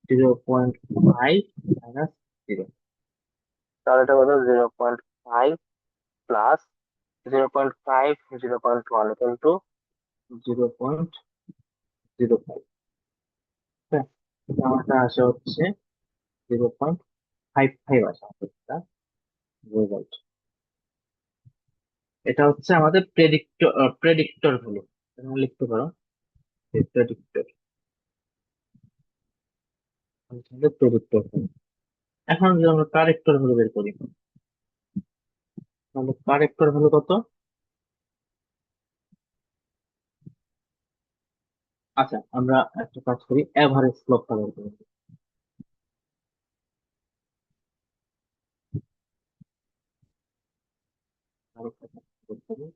0.5 minus 0। তাহলে এটা কত, 0.5 প্লাস 0.5 0.1 ইকুয়াল টু 0.05। আমারটা আসে হচ্ছে 0.55 আসে আমাদের রেজাল্ট। এটা হচ্ছে আমাদের প্রেডিক্টর হলো, তুমি লিখতে পারো প্রেডিক্টর, প্রেডিক্টর। এখন যদি আমরা কারেক্টর হলো বের করি, তাহলে কারেক্টর হলো কত। আচ্ছা, আমরা একটা কাজ করি, এভারেজ স্লোপটা বের করি। আরেকটা কাজ করতে হবে।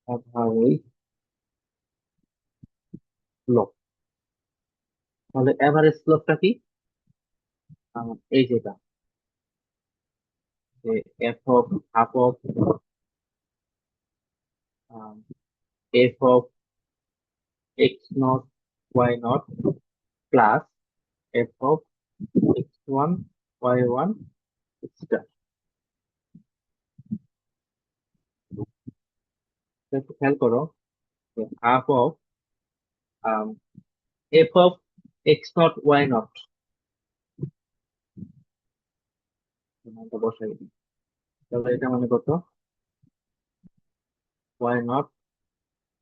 Average slope. তাহলে অ্যাভারেজ স্লোপটা কি? এই যেটা, যে F of half of F of x naught Y naught plus F of x one Y one extra. একটু খেয়াল করো, half of F of x naught Y naught বসাই দিই। তাহলে এটা মানে কত? ওয়াই নট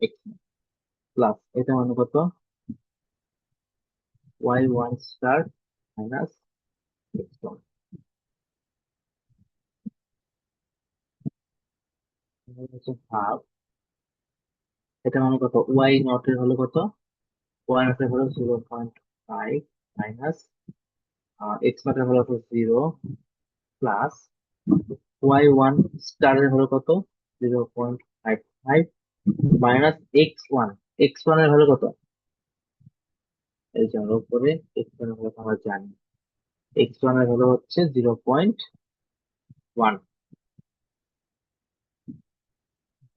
এক্স প্লাস এটা মানে কত? Y one star minus x one. হচ্ছে হাফ, এটা মানে কত? ওয়াই নট এর হলো কত? ওয়াই নট এর হলো 0.5 মাইনাস এক্স নট এর হলো 0 প্লাস ওয়াই ওয়ান স্টার এর হলো কত? 0.55 মাইনাস এক্স ওয়ান এর হলো কত? এই যে আমরা উপরে এক্স ওয়ান এর হলো আমরা জানি, এক্স ওয়ান এর হলো হচ্ছে 0.1,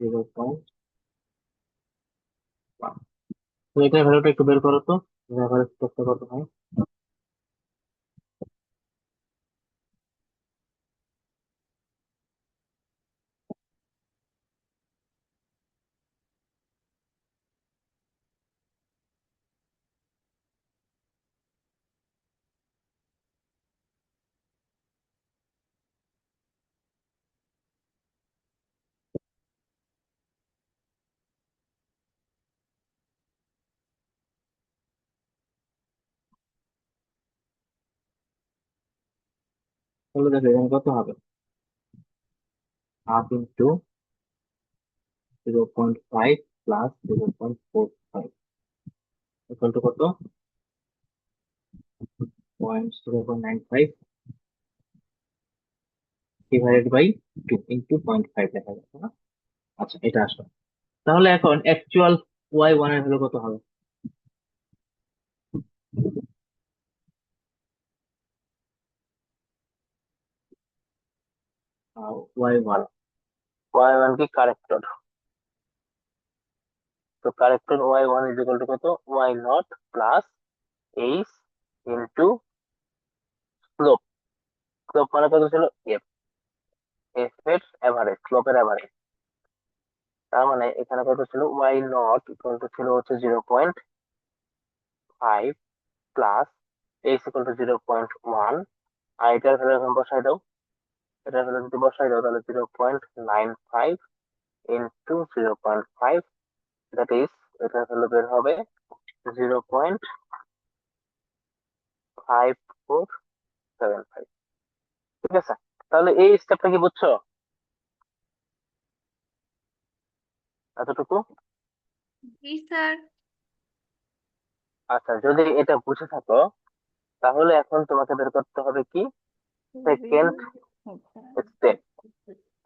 0.1। তো এটার ভ্যালুটা একটু বের করো তো, এভারেজ করতে কত হয়? তাহলে দেখো এখানে কত হবে? Half into 0.5 plus 0.45 equal to কত? 0.95 ডিভাইডেড বাই 2 ইন্টু 0.5 লেখা যাচ্ছে না? আচ্ছা, এটা আসলো। তাহলে এখন অ্যাকচুয়াল ওয়াই ওয়ান এর ভ্যালু কত হবে? ওয়াই ওয়ান, ওয়াই ওয়ান কি কারেক্টর? তো corrector y one is equal to কত? Y naught plus h into slope. Slope মানে কত ছিল? এফ। এফ এর এভারেজ, স্লোপের এভারেজ। তার মানে এখানে কত ছিল? ওয়াই নট ইকুয়াল টু ছিল হচ্ছে 0.5 প্লাস এইচ ইকুয়াল টু 0.1। আর এটার ভ্যালু এখন বসাই দাও। এটার ভ্যালু যদি বসাই দাও তাহলে 0.95 ইন্টু 0.5, দ্যাট ইজ, এটার ভ্যালু বের হবে 0.5475। ঠিক আছে, তাহলে এই স্টেপটা কি বুঝছো এতটুকু? জি স্যার। আচ্ছা, যদি এটা বুঝে থাকো তাহলে এখন তোমাকে বের করতে হবে কি? Second step.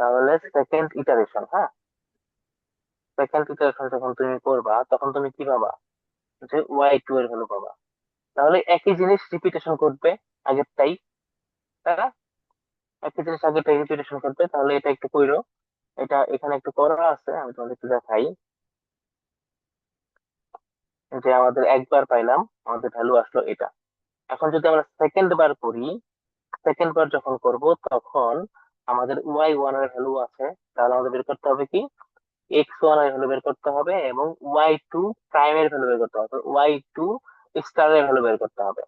তাহলে সেকেন্ড ইটারেশন, হ্যাঁ, সেকেন্ড ইটারেশন যখন তুমি করবা তখন তুমি কি পাবা? যে ওয়াই টু এর ভ্যালু পাবা। তাহলে একই জিনিস রিপিটেশন করবে আগেরটাই, তাই না? একই জিনিস আগেরটাই রিপিটেশন করবে। তাহলে এটা একটু কইরো, এটা এখানে একটু করা আছে, আমি তোমাদের একটু দেখাই। যে আমাদের একবার পাইলাম, আমাদের ভ্যালু আসলো এটা। এখন যদি আমরা সেকেন্ড বার করি, সেকেন্ড বার যখন করব তখন আমাদের ওয়াই ওয়ান এর ভ্যালু আছে, তাহলে আমাদের বের করতে হবে কি? এক্স ওয়ান এর ভ্যালু বের করতে হবে এবং ওয়াই টু প্রাইম এর ভ্যালু বের করতে হবে, ওয়াই টু স্টার এর ভ্যালু বের করতে হবে।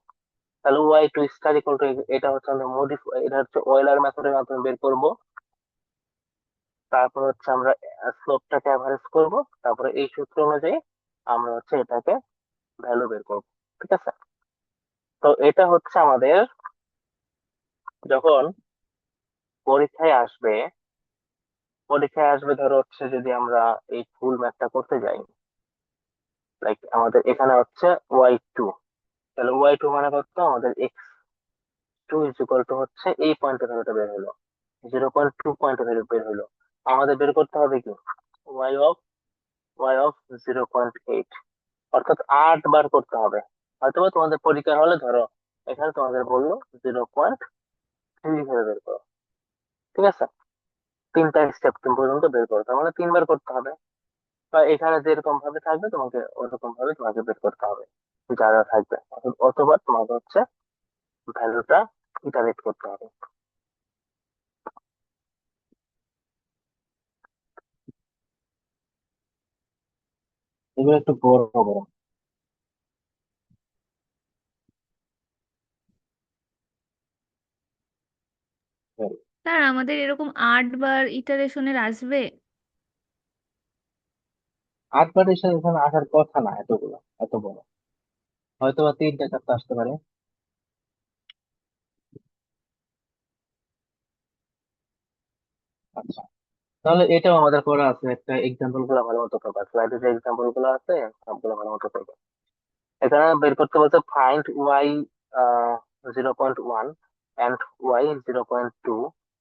তাহলে Y two star equal to, এটা হচ্ছে আমরা মডিফাই, এটা হচ্ছে ওয়েলার মেথডের মাধ্যমে বের করব। তারপর হচ্ছে আমরা স্লোপটাকে অ্যাভারেজ করব, তারপরে এই সূত্র অনুযায়ী আমরা হচ্ছে এটাকে ভ্যালু বের করব। ঠিক আছে, তো এটা হচ্ছে আমাদের যখন পরীক্ষায় আসবে, পরীক্ষায় আসবে ধরো হচ্ছে যদি আমরা এই ফুল ম্যাথটা করতে যাই, লাইক আমাদের এখানে হচ্ছে ওয়াই টু, তাহলে ওয়াই টু মানে কত? আমাদের x two is equal to হচ্ছে এই পয়েন্টের ভ্যালুটা বের হলো, 0.2 পয়েন্টের ভ্যালু বের হলো। আমাদের বের করতে হবে কি? ওয়াই অফ ওয়াই অফ 0.8, অর্থাৎ 8 বার করতে হবে। হয়তো তোমাদের পরীক্ষা হলে ধরো এখানে তোমাদের বললো 0.3 হিসেবে বের করো, ঠিক আছে? 3টা স্টেপ তুমি পর্যন্ত বের করো, তার মানে 3 বার করতে হবে। বা এখানে যেরকম ভাবে থাকবে তোমাকে ওরকম ভাবে তোমাকে বের করতে হবে, যা যা থাকবে। অথবা তোমাকে হচ্ছে ভ্যালুটা ইটারেট করতে হবে। এগুলো একটু বড় বড়। স্যার আমাদের এরকম 8 বার ইটারেশনের আসবে? 8 বার এখানে আসার কথা না, এতগুলো এত বড়। হয়তো বা 3টা 4টা আসতে পারে। আচ্ছা, তাহলে এটাও আমাদের করা আছে, একটা এক্সাম্পল গুলো ভালো মতো করবে, স্লাইডে যে এক্সাম্পল গুলো আছে সবগুলো ভালো মতো করবে। এখানে বের করতে বলছে ফাইন্ড ওয়াই 0.1 অ্যান্ড ওয়াই 0.2।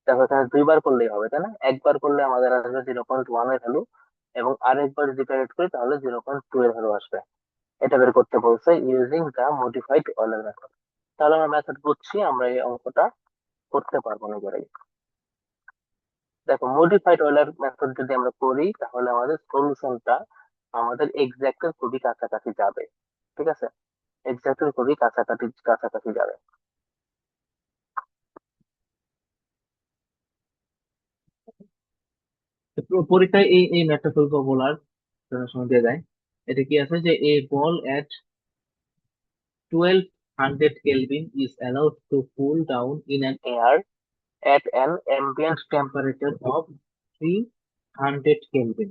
দেখো এখানে 2 বার করলেই হবে, তাই না? একবার করলে আমাদের আসবে 0.1 এর ভ্যালু, এবং আরেকবার যদি কারেক্ট করি তাহলে 0.2 এর ভ্যালু আসবে। এটা বের করতে বলছে ইউজিং দা মডিফাইড অয়েলার মেথড। তাহলে আমরা মেথড বুঝছি, আমরা এই অঙ্কটা করতে পারবো নিজেরাই। দেখো মডিফাইড অয়েলার মেথড যদি আমরা করি তাহলে আমাদের সলিউশনটা আমাদের এক্সাক্টের খুবই কাছাকাছি যাবে, ঠিক আছে? এক্সাক্টের খুবই কাছাকাছি কাছাকাছি যাবে। তো পরীক্ষায় এই এই ম্যাথটা করবো বলার জন্য সময় দিয়ে যায়। এটা কি আছে যে এ বল এট 1200 Kelvin is allowed to cool down in an air at an ambient temperature of 300 Kelvin।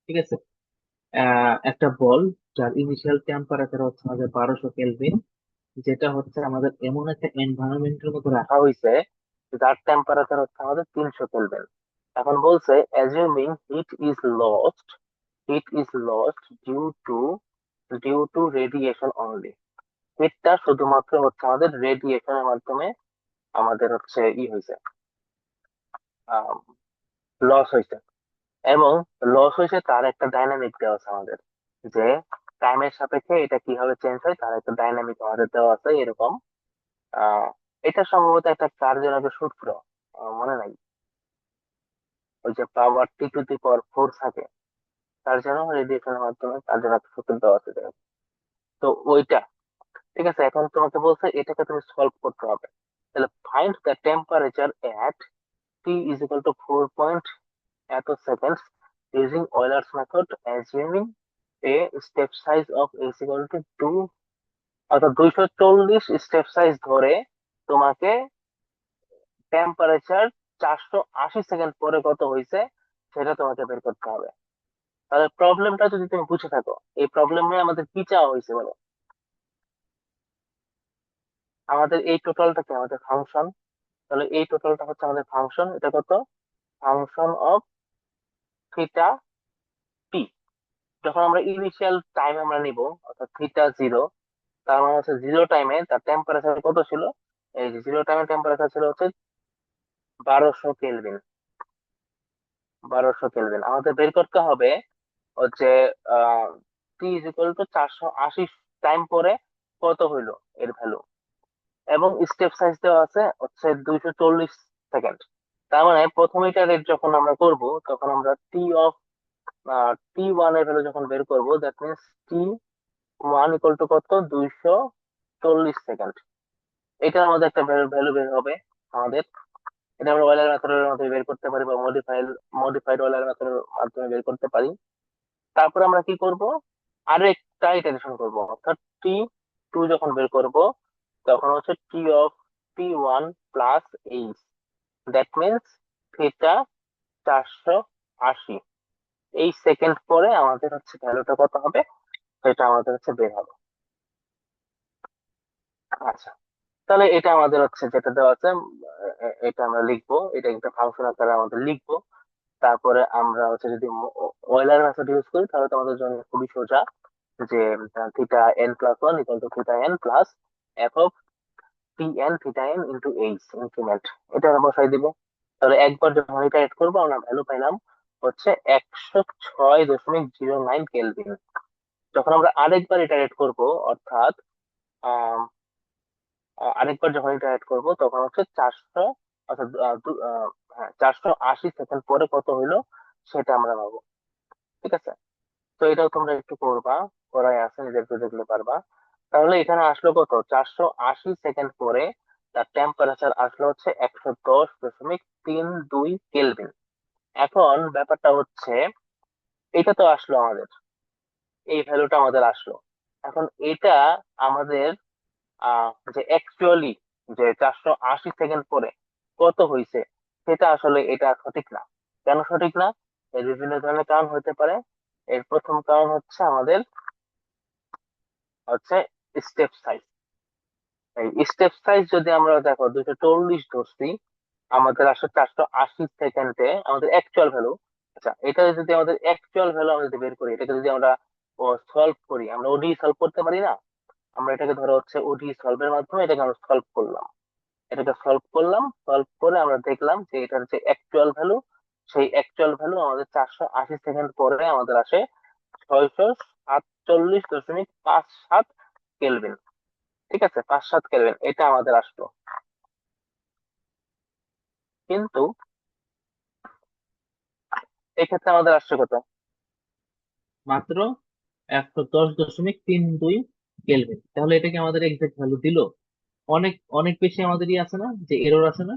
ঠিক আছে, একটা বল যার ইনিশিয়াল টেম্পারেচার হচ্ছে আমাদের 1200 কেলভিন, যেটা হচ্ছে আমাদের এমন একটা এনভায়রনমেন্টের মধ্যে রাখা হয়েছে যার টেম্পারেচার হচ্ছে আমাদের 300 কেলভিন। এখন বলছে assuming heat is lost due to radiation only. হিটটা শুধুমাত্র হচ্ছে আমাদের রেডিয়েশনের মাধ্যমে আমাদের হচ্ছে হয়েছে, লস হয়েছে। এবং লস হয়েছে তার একটা ডাইনামিক দেওয়া আছে আমাদের, যে টাইমের সাপেক্ষে এটা কিভাবে চেঞ্জ হয় তার একটা ডাইনামিক আমাদের দেওয়া আছে এরকম। আহ এটা সম্ভবত একটা কার্যের আগে সূত্র, মনে নাই। ওই যে পাওয়ার T⁴ থাকে, তার জন্য রেডিয়েশনের মাধ্যমে কার্যের একটা সূত্র দেওয়া আছে যেরকম। তো ওইটা ঠিক আছে। এখন তোমাকে বলছে এটাকে তুমি সলভ করতে হবে। তাহলে find the temperature at T = 4 এত seconds using Euler's method assuming A step size of A = 2, অর্থাৎ 240 স্টেপ সাইজ ধরে তোমাকে টেম্পারেচার 480 সেকেন্ড পরে কত হয়েছে সেটা তোমাকে বের করতে হবে। তাহলে প্রবলেমটা যদি তুমি বুঝে থাকো, এই প্রবলেমে আমাদের কি চাওয়া হয়েছে বলো? আমাদের এই টোটালটা কি আমাদের ফাংশন, তাহলে এই টোটালটা হচ্ছে আমাদের ফাংশন। এটা কত? Function of theta P. যখন আমরা ইনিশিয়াল টাইম আমরা নিব, অর্থাৎ θ 0, তার মানে হচ্ছে 0 টাইমে তার টেম্পারেচার কত ছিল? এই যে 0 টাইমে টেম্পারেচার ছিল হচ্ছে 1200 কেলভিন। 1200 কেলভিন আমাদের বের করতে হবে হচ্ছে T = 480 টাইম পরে কত হইলো এর ভ্যালু। এবং স্টেপ সাইজ দেওয়া আছে হচ্ছে 240 সেকেন্ড। তার মানে প্রথম ইটারেট যখন আমরা করব তখন আমরা T1 এর ভ্যালু যখন বের করব, দ্যাট মিনস T1 = কত? 240 সেকেন্ড। এটার মধ্যে একটা ভ্যালু বের হবে আমাদের। এটা আমরা ওয়েলার মেথডের মাধ্যমে বের করতে পারি, বা মডিফাইড ওয়েলার মেথডের মাধ্যমে বের করতে পারি। তারপর আমরা কি করব? আরো একটা ইটারেশন করব, অর্থাৎ T2 যখন বের করব তখন হচ্ছে T1 + 8, দ্যাট মিনস থিটা 480। এই সেকেন্ড পরে আমাদের হচ্ছে ভ্যালুটা কত হবে সেটা আমাদের হচ্ছে বের হবে। আচ্ছা, তাহলে এটা আমাদের হচ্ছে যেটা দেওয়া আছে, এটা আমরা লিখবো, এটা একটা ফাংশন আকারে আমাদের লিখবো। তারপরে আমরা হচ্ছে যদি ওয়েলার মেথড ইউজ করি তাহলে তো আমাদের জন্য খুবই সোজা, যে θn+1 = θn+f(T(n, θn) × h increment, এটা আমরা বসাই দিব। তাহলে একবার যখন এটা এড করবো আমরা ভ্যালু পাইলাম হচ্ছে 106.09 কেলভিন। যখন আমরা আরেকবার ইটারেট করব, অর্থাৎ আহ আরেকবার যখন ইটারেট করব, তখন হচ্ছে 400, অর্থাৎ 480 সেকেন্ড পরে কত হইলো সেটা আমরা পাবো। ঠিক আছে, তো এটাও তোমরা একটু করবা, করাই আছে, নিজের একটু দেখলে পারবা। তাহলে এখানে আসলো কত, 480 সেকেন্ড পরে তার টেম্পারেচার আসলো হচ্ছে 110.32 কেলভিন। এখন ব্যাপারটা হচ্ছে, এটা তো আসলো আমাদের, এই ভ্যালুটা আমাদের আসলো। এখন এটা আমাদের যে অ্যাকচুয়ালি যে 480 সেকেন্ড পরে কত হয়েছে, সেটা আসলে এটা সঠিক না। কেন সঠিক না? এর বিভিন্ন ধরনের কারণ হতে পারে। এর প্রথম কারণ হচ্ছে আমাদের হচ্ছে স্টেপ সাইজ। এই স্টেপ সাইজ যদি আমরা দেখো 240 ধরছি, আমাদের আসলে 480 সেকেন্ডে আমাদের অ্যাকচুয়াল ভ্যালু। আচ্ছা, এটা যদি আমাদের অ্যাকচুয়াল ভ্যালু আমরা যদি বের করি, এটাকে যদি আমরা সলভ করি, আমরা ওডি সলভ করতে পারি না? আমরা এটাকে ধরো হচ্ছে ওডি সলভের মাধ্যমে এটাকে আমরা সলভ করলাম। এটাকে সলভ করলাম, সলভ করে আমরা দেখলাম যে এটার যে অ্যাকচুয়াল ভ্যালু, সেই অ্যাকচুয়াল ভ্যালু আমাদের 480 সেকেন্ড পরে আমাদের আসে 647.57 কেলভিন। ঠিক আছে, 5-7 কেলভিন এটা আমাদের আসলো। কিন্তু এক্ষেত্রে আমাদের আসছে কত? মাত্র 110.32 কেলভিন। তাহলে এটা কি আমাদের এক্সাক্ট ভ্যালু দিল? অনেক অনেক বেশি আমাদের আছে না, যে এরর আছে না?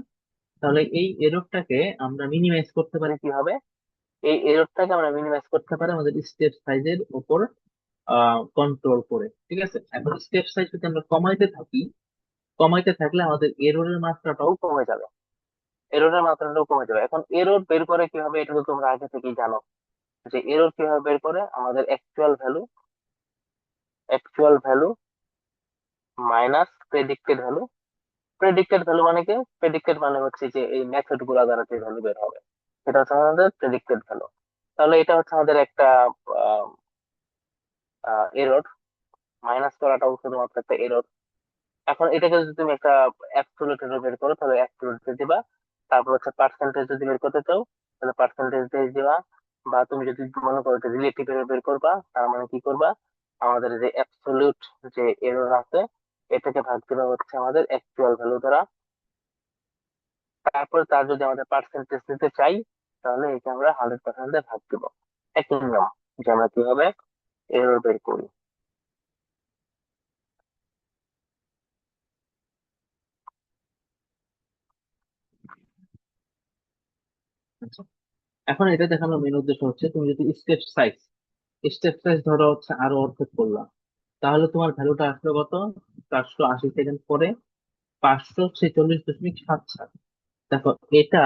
তাহলে এই এররটাকে আমরা মিনিমাইজ করতে পারি কিভাবে? এই এররটাকে আমরা মিনিমাইজ করতে পারি আমাদের স্টেপ সাইজের উপর কন্ট্রোল করে। ঠিক আছে, এখন স্টেপ সাইজ যদি আমরা কমাইতে থাকি, কমাইতে থাকলে আমাদের এররের মাত্রাটাও কমে যাবে, এররের মাত্রাটাও কমে যাবে। এখন এরর বের করে কিভাবে, এটা তো তোমরা আগে থেকেই জানো যে এরর কিভাবে বের করে। আমাদের actual value minus predicted value. Predicted value মানে কি? প্রেডিক্টেড মানে হচ্ছে যে এই মেথড গুলা দ্বারা যে ভ্যালু বের হবে, সেটা হচ্ছে আমাদের প্রেডিক্টেড ভ্যালু। তাহলে এটা হচ্ছে আমাদের একটা এরর, মাইনাস করাটাও শুধুমাত্র একটা এরর। এখন এটাকে যদি তুমি একটা অ্যাবসলিউট এরর বের করো, তাহলে অ্যাবসলিউট দিয়ে দিবা। তারপর হচ্ছে পার্সেন্টেজ যদি বের করতে চাও, তাহলে পার্সেন্টেজ দিয়ে দিবা। বা তুমি যদি মনে করো যে রিলেটিভ এরর বের করবা, তার মানে কি করবা, আমাদের যে অ্যাবসলিউট যে এরর আছে, এটাকে ভাগ দিবা হচ্ছে আমাদের অ্যাকচুয়াল ভ্যালু দ্বারা। তারপর তার যদি আমাদের পার্সেন্টেজ দিতে চাই, তাহলে একে আমরা 100% ভাগ দিব। একই নিয়ম যে আমরা কিভাবে এরর বের করি। আচ্ছা, এখন এটা দেখানোর মেন উদ্দেশ্য হচ্ছে, তুমি যদি স্টেপ সাইজ ধরো হচ্ছে আরো অর্ধেক করলাম, তাহলে তোমার ভ্যালুটা আসলো কত? 480 সেকেন্ড পরে 546.77। দেখো, এটা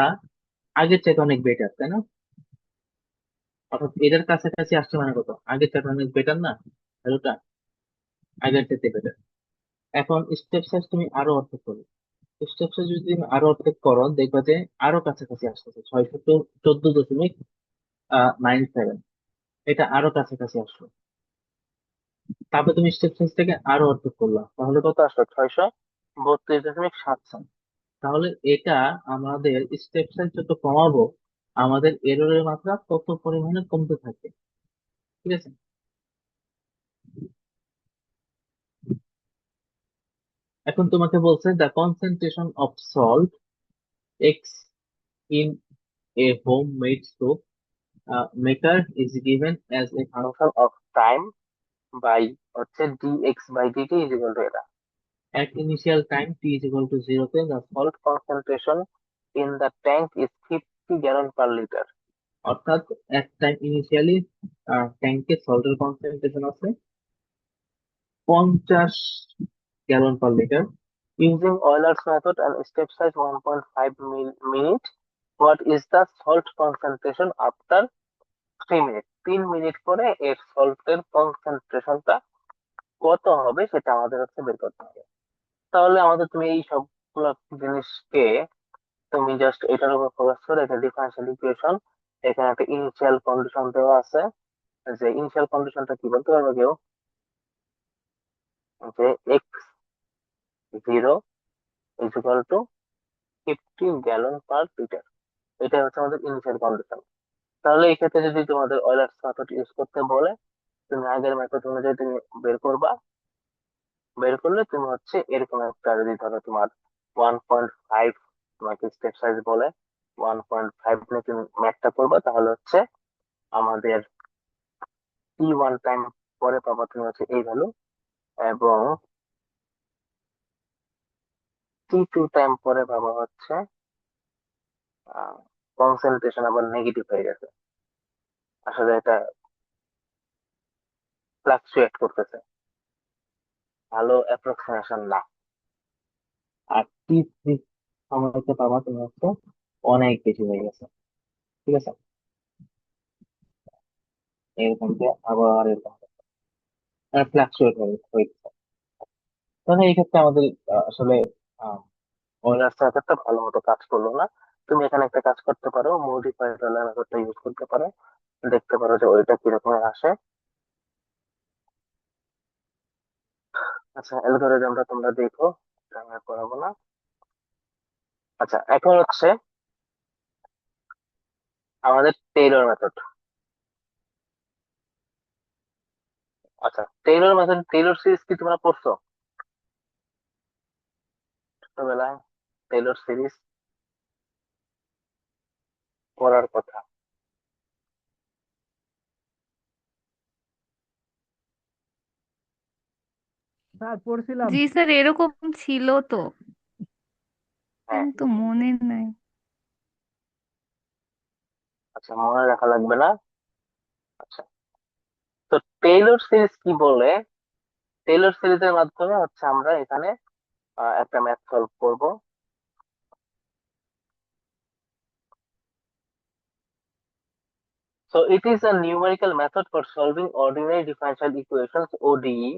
আগের চাইতে অনেক বেটার, তাই না? অর্থাৎ এটার কাছাকাছি আসছে মানে কত, আগের চাইতে অনেক বেটার না ভ্যালুটা? আগের চাইতে বেটার। এখন স্টেপ সাইজ তুমি আরো অর্ধেক করো, স্টেপ সাইজ যদি তুমি আরো অর্ধেক করো, দেখবা যে আরো কাছাকাছি আসতেছে 614.97। এটা আরো কাছাকাছি আসলো। তারপর তুমি স্টেপ সাইজ থেকে আরো অর্ধেক করলা, তাহলে কত আসলো? 632.77। তাহলে এটা আমাদের স্টেপ সাইজ যত কমাবো, আমাদের এররের মাত্রা তত পরিমাণে কমতে থাকে। ঠিক আছে, এখন তোমাকে বলছে the concentration of salt x in a home made soap maker is given as a function of time by হচ্ছে dx/dt ইজ ইকুয়াল টু এটা। at initial time t is equal to 0 তে the Salt concentration in the tank is 50 gallon per litre. অর্থাৎ এক time initially ট্যাঙ্কে সল্টের concentration আছে 50 gallon per litre. Using Euler's method and step size 1.5 minute, what is the salt concentration after 3 minute? 3 minute পরে এর সল্টের কনসেন্ট্রেশনটা কত হবে সেটা আমাদের হচ্ছে বের করতে হবে। তাহলে আমাদের তুমি এই সবগুলো জিনিসকে তুমি জাস্ট এটার উপর ফোকাস করে, এটা ডিফারেন্সিয়াল ইকুয়েশন, এখানে একটা ইনিশিয়াল কন্ডিশন দেওয়া আছে। যে ইনিশিয়াল কন্ডিশনটা কি বলতে পারবে কেউ? যে x0 is equal two 50 gallon per litre. এটা হচ্ছে আমাদের ইনিশিয়াল কন্ডিশন। তাহলে এই ক্ষেত্রে যদি তোমাদের অয়েলার্স মেথড ইউজ করতে বলে, তুমি আগের মেথড অনুযায়ী তুমি বের করবা। বের করলে তুমি হচ্ছে এরকম একটা, যদি ধরো তোমার 1.5 তোমাকে স্টেপ সাইজ বলে, 1.5 নিয়ে তুমি ম্যাথটা করবা, তাহলে হচ্ছে আমাদের T1 টাইম পরে পাবা তুমি হচ্ছে এই ভ্যালু, এবং T2 টাইম পরে পাবা হচ্ছে কনসেন্ট্রেশন আবার নেগেটিভ হয়ে গেছে। আসলে এটা ফ্লাকচুয়েট করতেছে, ভালো অ্যাপ্রক্সিমেশন না। আর T3 সময়তে পাবা তুমি হচ্ছে অনেক বেশি হয়ে গেছে। ঠিক আছে, এরকম যে আবার এরকম ফ্লাকচুয়েট হয়েছে। তাহলে এই ক্ষেত্রে আমাদের আসলে অনার্স মেথডটা ভালো মতো কাজ করলো না। তুমি এখানে একটা কাজ করতে পারো, মডিফাইড মেথডটা ইউজ করতে পারো, দেখতে পারো যে ওইটা কিরকম আসে। আচ্ছা, অ্যালগরিদমটা তোমরা দেখো, এটা আমি আর পড়াবো না। আচ্ছা, এখন হচ্ছে আমাদের টেইলর মেথড। আচ্ছা, টেইলর মেথড, টেইলর সিরিজ কি তোমরা পড়ছো ছোটবেলায়? টেইলর সিরিজ পড়ার কথা। স্যার পড়ছিলাম। জি স্যার, এরকম ছিল তো, হ্যাঁ, কিন্তু মনে নাই। আচ্ছা, মনে রাখা লাগবে না। আচ্ছা, তো টেইলর সিরিজ কি বলে? টেইলর সিরিজের মাধ্যমে হচ্ছে আমরা এখানে একটা ম্যাথ সলভ করব। So it is a numerical method for solving ordinary differential equations ODE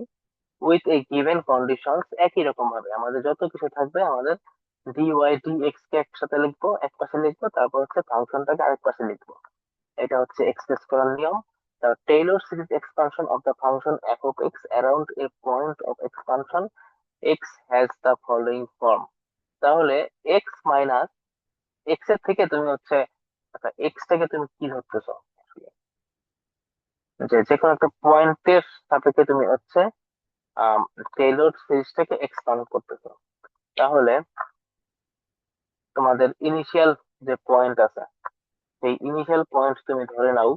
with a given conditions। একই রকম ভাবে আমাদের যত কিছু থাকবে, আমাদের dy dx কে একসাথে লিখবো, এক পাশে লিখবো, তারপর হচ্ছে ফাংশনটাকে আরেক পাশে লিখবো। এটা হচ্ছে এক্সপ্রেস করার নিয়ম। The Taylor series expansion of the function f of x around a point of expansion x has the following form। তাহলে x মাইনাস x এর থেকে তুমি হচ্ছে, আচ্ছা x টাকে তুমি কি ধরতেছো, যে যে কোনো একটা পয়েন্টের সাপেক্ষে তুমি হচ্ছে টেইলর সিরিজটাকে এক্সপান্ড করতেছো। তাহলে তোমাদের ইনিশিয়াল যে পয়েন্ট আছে, সেই ইনিশিয়াল পয়েন্ট তুমি ধরে নাও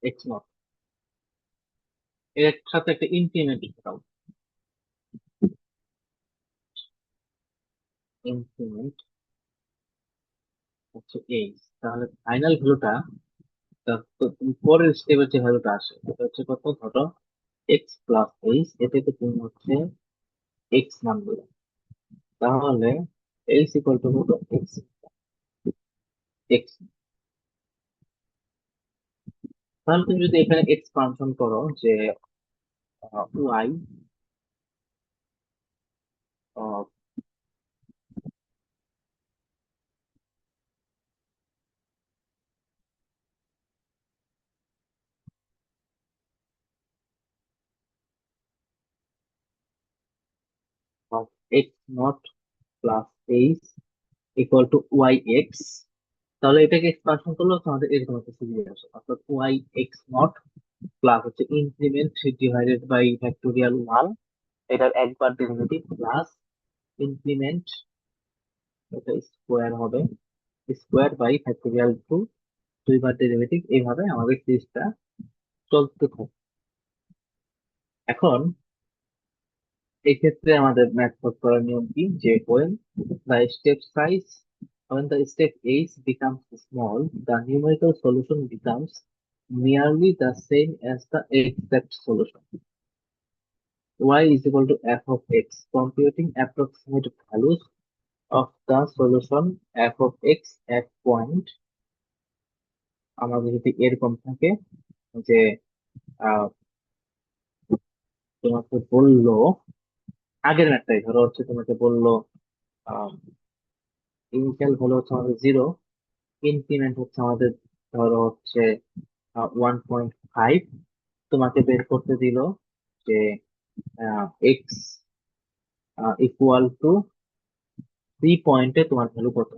x0, এর সাথে একটা ইনক্রিমেন্ট দাও। ইনক্রিমেন্ট হচ্ছে এইচ, তাহলে ফাইনাল ভ্যালুটা, তুমি পরের স্টেপের যে ভ্যালুটা আসে সেটা হচ্ছে কত, ধরো এক্স প্লাস এইচ, এটাকে তুমি হচ্ছে এক্স নাম দিলে, তাহলে এইচ ইকুয়াল টু কত, এক্স। এক্স, তাহলে তুমি যদি এখানে এক্সপানশন করো যে y x not plus H equal to y x, তাহলে এটাকে এক্সপানশন করলে হচ্ছে আমাদের এরকম একটা সিরিজ আসে, অর্থাৎ ওয়াই এক্স নট প্লাস হচ্ছে increment divided by factorial one, এটার একবার ডেরিভেটিভ, প্লাস ইনক্রিমেন্ট, এটা স্কোয়ার হবে, স্কোয়ার বাই ফ্যাক্টোরিয়াল টু, দুইবার ডেরিভেটিভ, এইভাবে আমাদের সিরিজটা চলতে থাকে। এখন এই ক্ষেত্রে আমাদের ম্যাথ করার নিয়ম কি, যে when the step h becomes small, the numerical solution becomes nearly the same as the exact solution. Y is equal to f of x, computing approximate values of the solution f of x at point। আমাদের যদি এরকম থাকে যে আহ, তোমাকে বললো, আগের ম্যাথটাই ধরো হচ্ছে তোমাকে বললো ইনিশিয়াল ভ্যালু হচ্ছে আমাদের জিরো, ইনক্রিমেন্ট হচ্ছে আমাদের ধরো হচ্ছে 1.5, তোমাকে বের করতে দিল যে এক্স ইকুয়াল টু 3 পয়েন্টে তোমার ভ্যালু কত।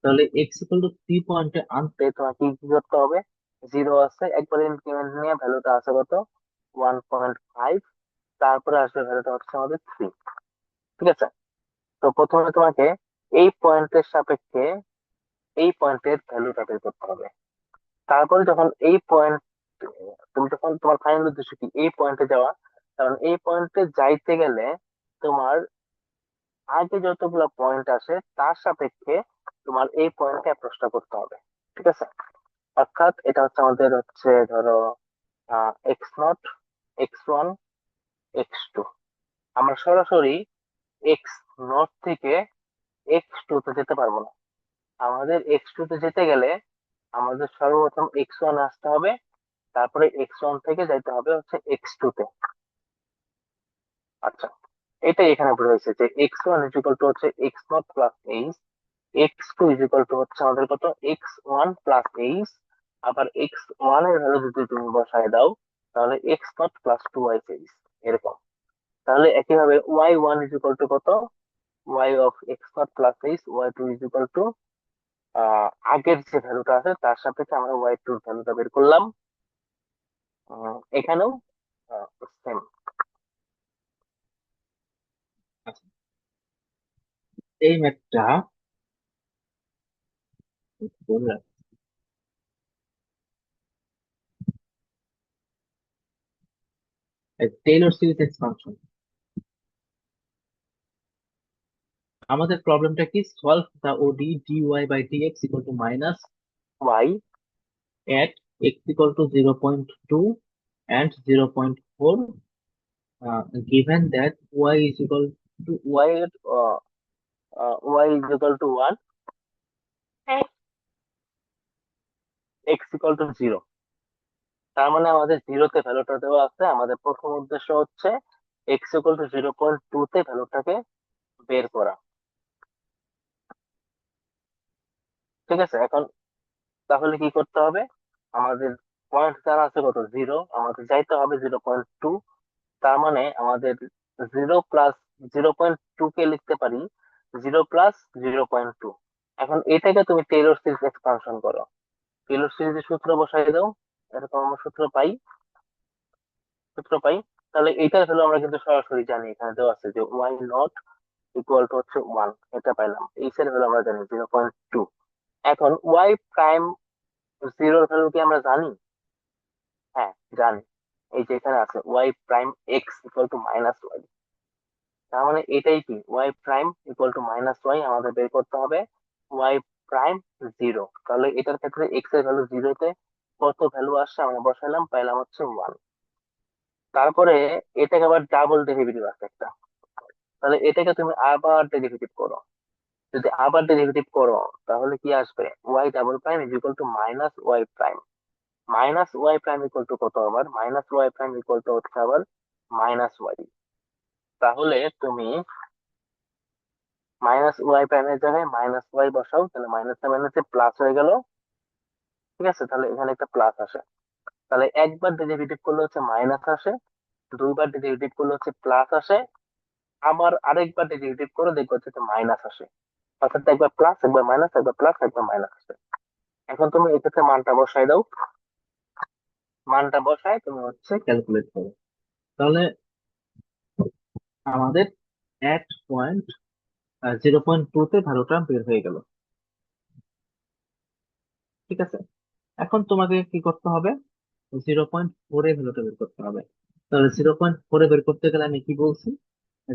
তাহলে এক্স ইকুয়াল টু 3 পয়েন্টে আনতে তোমাকে কি করতে হবে, জিরো আছে, একবার ইনক্রিমেন্ট নিয়ে ভ্যালুটা আছে কত, 1.5, তারপরে আসবে ভ্যালুটা হচ্ছে আমাদের 3। ঠিক আছে, তো প্রথমে তোমাকে এই পয়েন্টের সাপেক্ষে এই পয়েন্টের ভ্যালুটা বের করতে হবে। তারপরে যখন এই পয়েন্ট, তুমি যখন তোমার ফাইনাল উদ্দেশ্য কি এই পয়েন্টে যাওয়া, কারণ এই পয়েন্টে যাইতে গেলে তোমার আগে যতগুলো পয়েন্ট আসে তার সাপেক্ষে তোমার এই পয়েন্টে অ্যাপ্রোচটা করতে হবে। ঠিক আছে, অর্থাৎ এটা হচ্ছে আমাদের হচ্ছে ধরো x0, x1, x2। আমরা সরাসরি x0 থেকে x2 তে যেতে পারবো না। আমাদের x2 তে যেতে গেলে আমাদের সর্বপ্রথম x1 আসতে হবে, তারপরে x1 থেকে যাইতে হবে হচ্ছে x2 তে। আচ্ছা, এটাই এখানে বোঝাইছে যে x1 ইজ ইকুয়াল টু হচ্ছে x0 plus H, x2 is equal to হচ্ছে আমাদের কত, x1 প্লাস এইচ। আবার x1 এর ভ্যালু যদি তুমি বসায় দাও তাহলে x0 প্লাস 2y এইচ, এরকম। তাহলে একইভাবে y1 ইজ ইকুয়াল টু কত, y of x0 plus H, y2 is equal two আগের যে ভ্যালুটা আছে তার সাপেক্ষে আমরা y2 এর ভ্যালুটা বের করলাম। এখানেও সেম। আচ্ছা, এই ম্যাথটা বললাম টেইলর সিরিজ এক্সপানশন। আমাদের প্রবলেমটা কি, solve the ODE dy by dx equal to minus y at x equal to 0.2 and 0.4, given that y is equal to y এর y is equal two 1, x equal two 0। তার মানে আমাদের জিরোতে ভ্যালুটা দেওয়া আছে, আমাদের প্রথম উদ্দেশ্য হচ্ছে এক্স ইকুয়াল টু 0.2 তে ভ্যালুটাকে বের করা। ঠিক আছে, এখন তাহলে কি করতে হবে, আমাদের পয়েন্ট যারা আছে কত, জিরো, আমাদের যাইতে হবে 0.2। তার মানে আমাদের 0 প্লাস 0.2 কে লিখতে পারি 0 প্লাস 0.2। এখন এটাকে তুমি টেলর সিরিজ এক্সপানশন করো, টেলর সিরিজের সূত্র বসাই দাও, এরকম আমরা সূত্র পাই। তাহলে এইটার ভ্যালু আমরা কিন্তু সরাসরি জানি, এখানে দেওয়া আছে যে y0 ইকুয়াল টু হচ্ছে 1, এটা পাইলাম। এইচ এর ভ্যালু আমরা জানি 0.2। এখন y প্রাইম জিরোর ভ্যালু কি আমরা জানি? হ্যাঁ, জানি। এই যে এখানে আছে y prime x equal to minus y. তার মানে এটাই কি, y prime equal to minus y আমাদের বের করতে হবে y প্রাইম জিরো। তাহলে এটার ক্ষেত্রে এক্স এর ভ্যালু জিরোতে কত ভ্যালু আসছে আমরা বসাইলাম, পাইলাম হচ্ছে 1। তারপরে এটাকে আবার ডাবল ডেরিভেটিভ আছে একটা, তাহলে এটাকে তুমি আবার ডেরিভেটিভ করো। যদি আবার ডেরিভেটিভ করো তাহলে কি আসবে, y double prime is equal to minus y prime. Minus y prime equal to কত, আবার minus y prime equal to হচ্ছে আবার মাইনাস ওয়াই। তাহলে তুমি মাইনাস ওয়াই প্রাইমের জায়গায় মাইনাস ওয়াই বসাও, তাহলে মাইনাস মাইনাসে প্লাস হয়ে গেল। ঠিক আছে, তাহলে এখানে একটা প্লাস আসে। তাহলে একবার ডেরিভেটিভ করলে হচ্ছে মাইনাস আসে, দুইবার ডেরিভেটিভ করলে হচ্ছে প্লাস আসে, আবার আরেকবার ডেরিভেটিভ করে দেখবো হচ্ছে মাইনাস আসে। অর্থাৎ একবার প্লাস, একবার মাইনাস, একবার প্লাস, একবার মাইনাস আসে। এখন তুমি এক্ষেত্রে মানটা বসাই দাও, মানটা বসায় তুমি হচ্ছে ক্যালকুলেট করো। তাহলে আমাদের এট পয়েন্ট 0.2 তে ভ্যালুটা বের হয়ে গেল। ঠিক আছে, এখন তোমাকে কি করতে হবে, 0.4 এ ভ্যালুটা বের করতে হবে। তাহলে 0.4 এ বের করতে গেলে আমি কি বলছি,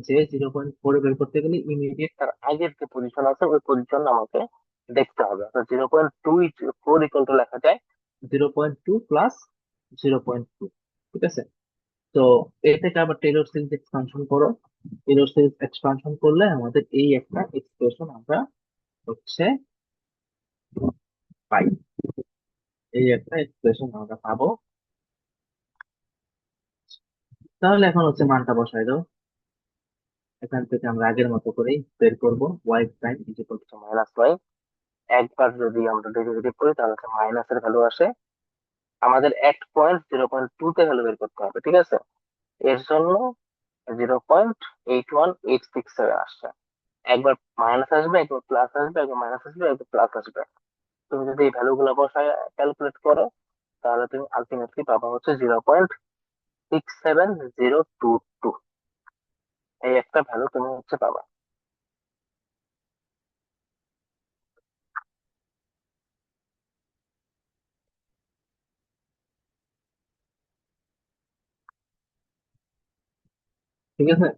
যে 0.4 এ বের করতে গেলে ইমিডিয়েট তার আগের যে পজিশন আছে ওই পজিশন আমাকে দেখতে হবে। অর্থাৎ 0.24 ইকুয়াল টু লেখা যায় 0.2 প্লাস 0.2। ঠিক আছে, তো এটাকে আবার টেলর সিরিজ এক্সপানশন করো। টেলর সিরিজ এক্সপানশন করলে আমাদের এই একটা এক্সপ্রেশন আমরা হচ্ছে পাই, এই একটা এক্সপ্রেশন আমরা পাবো। তাহলে এখন হচ্ছে মানটা বসাই দাও, এখান থেকে আমরা আগের মতো করেই বের করবো y prime is equal to. Minus y. একবার যদি আমরা ডেরিভেটিভ করি তাহলে হচ্ছে মাইনাসের ভ্যালু আসে, আমাদের 1.0.2 তে ভ্যালু বের করতে হবে, ঠিক আছে? এর জন্য 0.81867 আসছে। একবার মাইনাস আসবে, একবার প্লাস আসবে, একবার মাইনাস আসবে, একবার প্লাস আসবে। তুমি যদি এই ভ্যালু গুলো বসায় ক্যালকুলেট করো, তাহলে তুমি আলটিমেটলি পাবা হচ্ছে 0.67022। এই একটা ভ্যালু তুমি হচ্ছে পাবা। ঠিক আছে।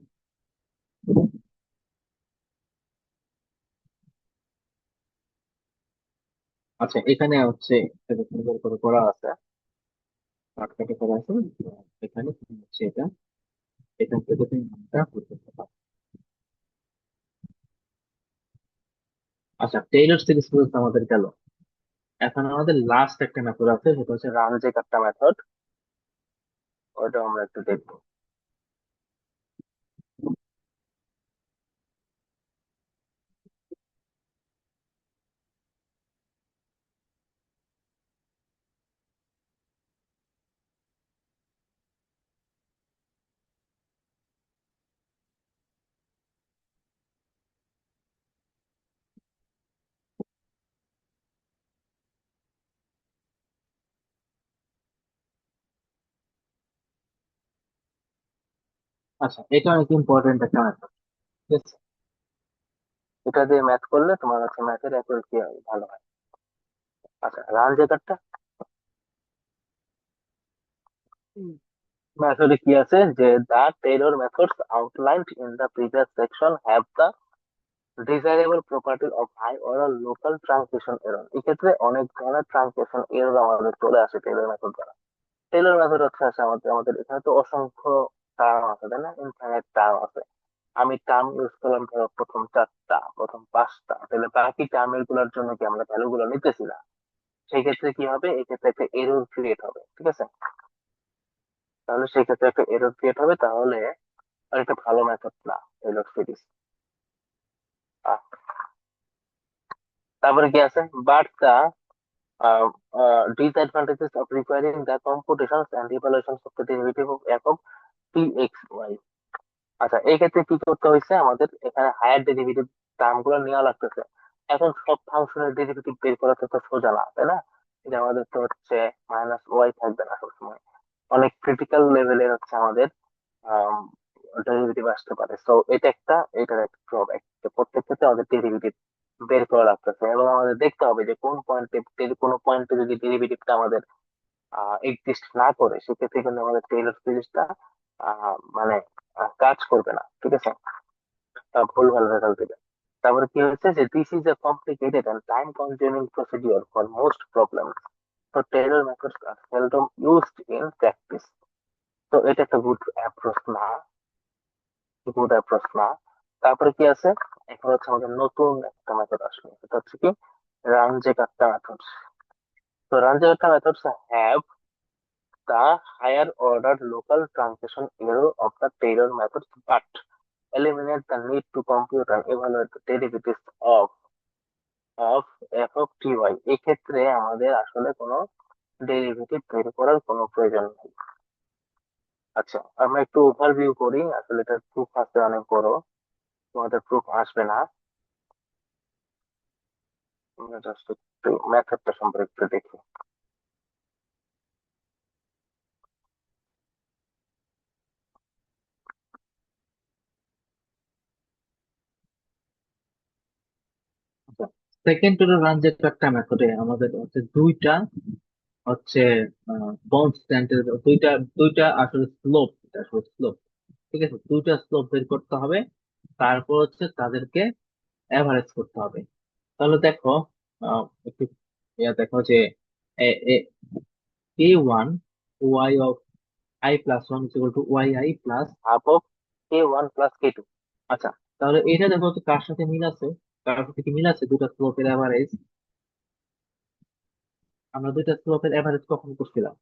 আচ্ছা, এখানে হচ্ছে এটা সুন্দর করে করা আছে, কাটকাটি করা আছে। এখানে তুমি হচ্ছে এটা, এখান থেকে তুমি নামটা করতে পারো। আচ্ছা, টেইলর সিরিজ আমাদের গেল। এখন আমাদের লাস্ট একটা মেথড আছে, সেটা হচ্ছে রান যে একটা মেথড, ওটা আমরা একটু দেখবো। আচ্ছা, এটা অনেক ইম্পর্টেন্ট একটা মেথড। ঠিক আছে। এটা দিয়ে ম্যাথ করলে তোমার হচ্ছে ম্যাথের অ্যাকুরেসি ভালো হয়। আচ্ছা, রান যে কাটটা মেথডে কি আছে, যে the Taylor methods outlined in the previous section have the desirable property of high order local translation error. এক্ষেত্রে অনেক ধরনের ট্রান্সলেশন এরর আমাদের চলে আসে টেইলর মেথড দ্বারা। টেইলর মেথড হচ্ছে আসে আমাদের আমাদের এখানে তো অসংখ্য টার্ম আছে, তাই না? ইনফাইনাইট টার্ম আছে। আমি টার্ম ইউজ করলাম ধরো প্রথম 4টা, প্রথম 5টা, তাহলে বাকি টার্মের গুলোর জন্য কি আমরা ভ্যালু গুলো নিতেছি না? সেই ক্ষেত্রে কি হবে, এই ক্ষেত্রে একটা এরর ক্রিয়েট হবে, ঠিক আছে? তাহলে সেই ক্ষেত্রে একটা এরর ক্রিয়েট হবে, তাহলে আর একটা ভালো মেথড না টেইলর সিরিজ। তারপরে কি আছে, but the disadvantages of requiring the computations and evaluations of the derivative of f of txy। আচ্ছা, এই ক্ষেত্রে কি করতে হয়েছে, আমাদের এখানে হায়ার ডেরিভেটিভ টার্ম গুলো নেওয়া লাগতেছে। এখন সব ফাংশনের ডেরিভেটিভ বের করা তো সোজা না, তাই না? যে আমাদের তো হচ্ছে মাইনাস ওয়াই থাকবে না সবসময়, অনেক ক্রিটিক্যাল লেভেলের হচ্ছে আমাদের ডেরিভেটিভ আসতে পারে। তো এটা একটা, এটার একটা ড্রব্যাক, প্রত্যেক ক্ষেত্রে আমাদের ডেরিভেটিভ বের করা লাগতেছে, এবং আমাদের দেখতে হবে যে কোন পয়েন্টে, কোন পয়েন্টে যদি ডেরিভেটিভটা আমাদের এক্সিস্ট না করে, সেক্ষেত্রে কিন্তু আমাদের টেইলর সিরিজটা মানে কাজ করবে না, ঠিক আছে? ভুলভাল রেজাল্ট দেবে। তারপরে কি হচ্ছে, যে this is a complicated and time consuming procedure for most problems, তো Taylor methods are seldom used in practice. তো এটা একটা গুড অ্যাপ্রোচ না, গুড অ্যাপ্রোচ না। তারপরে কি আছে, এখন হচ্ছে আমাদের নতুন একটা মেথড আসবে, সেটা হচ্ছে কি রানজেকাট্টা মেথডস। তো Runge Kutta methods have the higher order local translation error of the Taylor methods, but eliminate the need to compute and evaluate the derivatives of f of ty। এক্ষেত্রে আমাদের আসলে কোনো ডেরিভেটিভ বের করার কোনো প্রয়োজন নেই। আচ্ছা, আমরা একটু ওভারভিউ করি, আসলে এটা প্রুফ আছে অনেক বড়, তোমাদের প্রুফ আসবে না। আমরা জাস্ট একটু মেথডটা সম্পর্কে একটু দেখি। সেকেন্ড অর্ডার রান যে একটা মেথডে আমাদের হচ্ছে দুইটা হচ্ছে কনস্ট্যান্টের দুইটা দুইটা আসলে স্লোপ, আসলে স্লোপ। ঠিক আছে, দুইটা স্লোপ বের করতে হবে, তারপর হচ্ছে তাদেরকে এভারেজ করতে হবে। তাহলে দেখো, একটু দেখো যে k one Y of i plus one equal to y i plus. Half of k1 + k2। আচ্চ্ছা, তাহলে এটা দেখো তো কার সাথে মিল আছে, কার সাথে কি মিল আছে, দুটা স্লোপের এভারেজ। আমরা দুইটা স্লোপের এভারেজ কখন করছিলাম?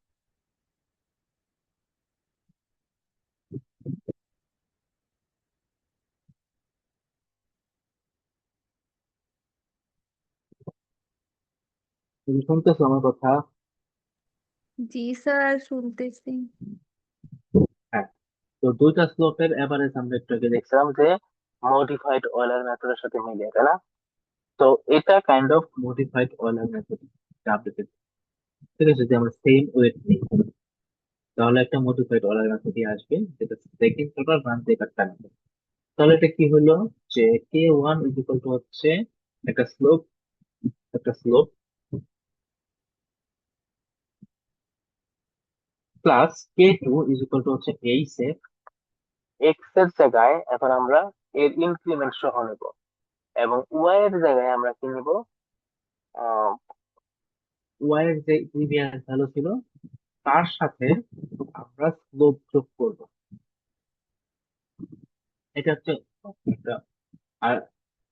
তুমি শুনতেছো আমার কথা? জি স্যার, শুনতেছি। হ্যাঁ, তো দুইটা স্লোপের এভারেজ আমরা একটু আগে দেখছিলাম যে মডিফাইড অয়েলার মেথডের সাথে মিলিয়ে, তাই না? তো এটা kind of modified Euler method updated. ঠিক আছে, যদি আমরা সেম ওয়েট নিই তাহলে একটা মডিফাইড অয়েলার মেথড আসবে, যেটা সেকেন্ড টোটাল রান একটা টাইম। তাহলে এটা কি হলো, যে k one is equal to হচ্ছে একটা স্লোপ, একটা slope, plus k two is equal to হচ্ছে এই সেট। এক্স এর জায়গায় এখন আমরা এর ইনক্রিমেন্ট সহ নেব, এবং ওয়াই এর জায়গায় আমরা কি নিব? ওয়াই এর যে প্রিভিয়াস ভ্যালু ছিল তার সাথে আমরা স্লোপ যোগ করব। এটা হচ্ছে একটা আর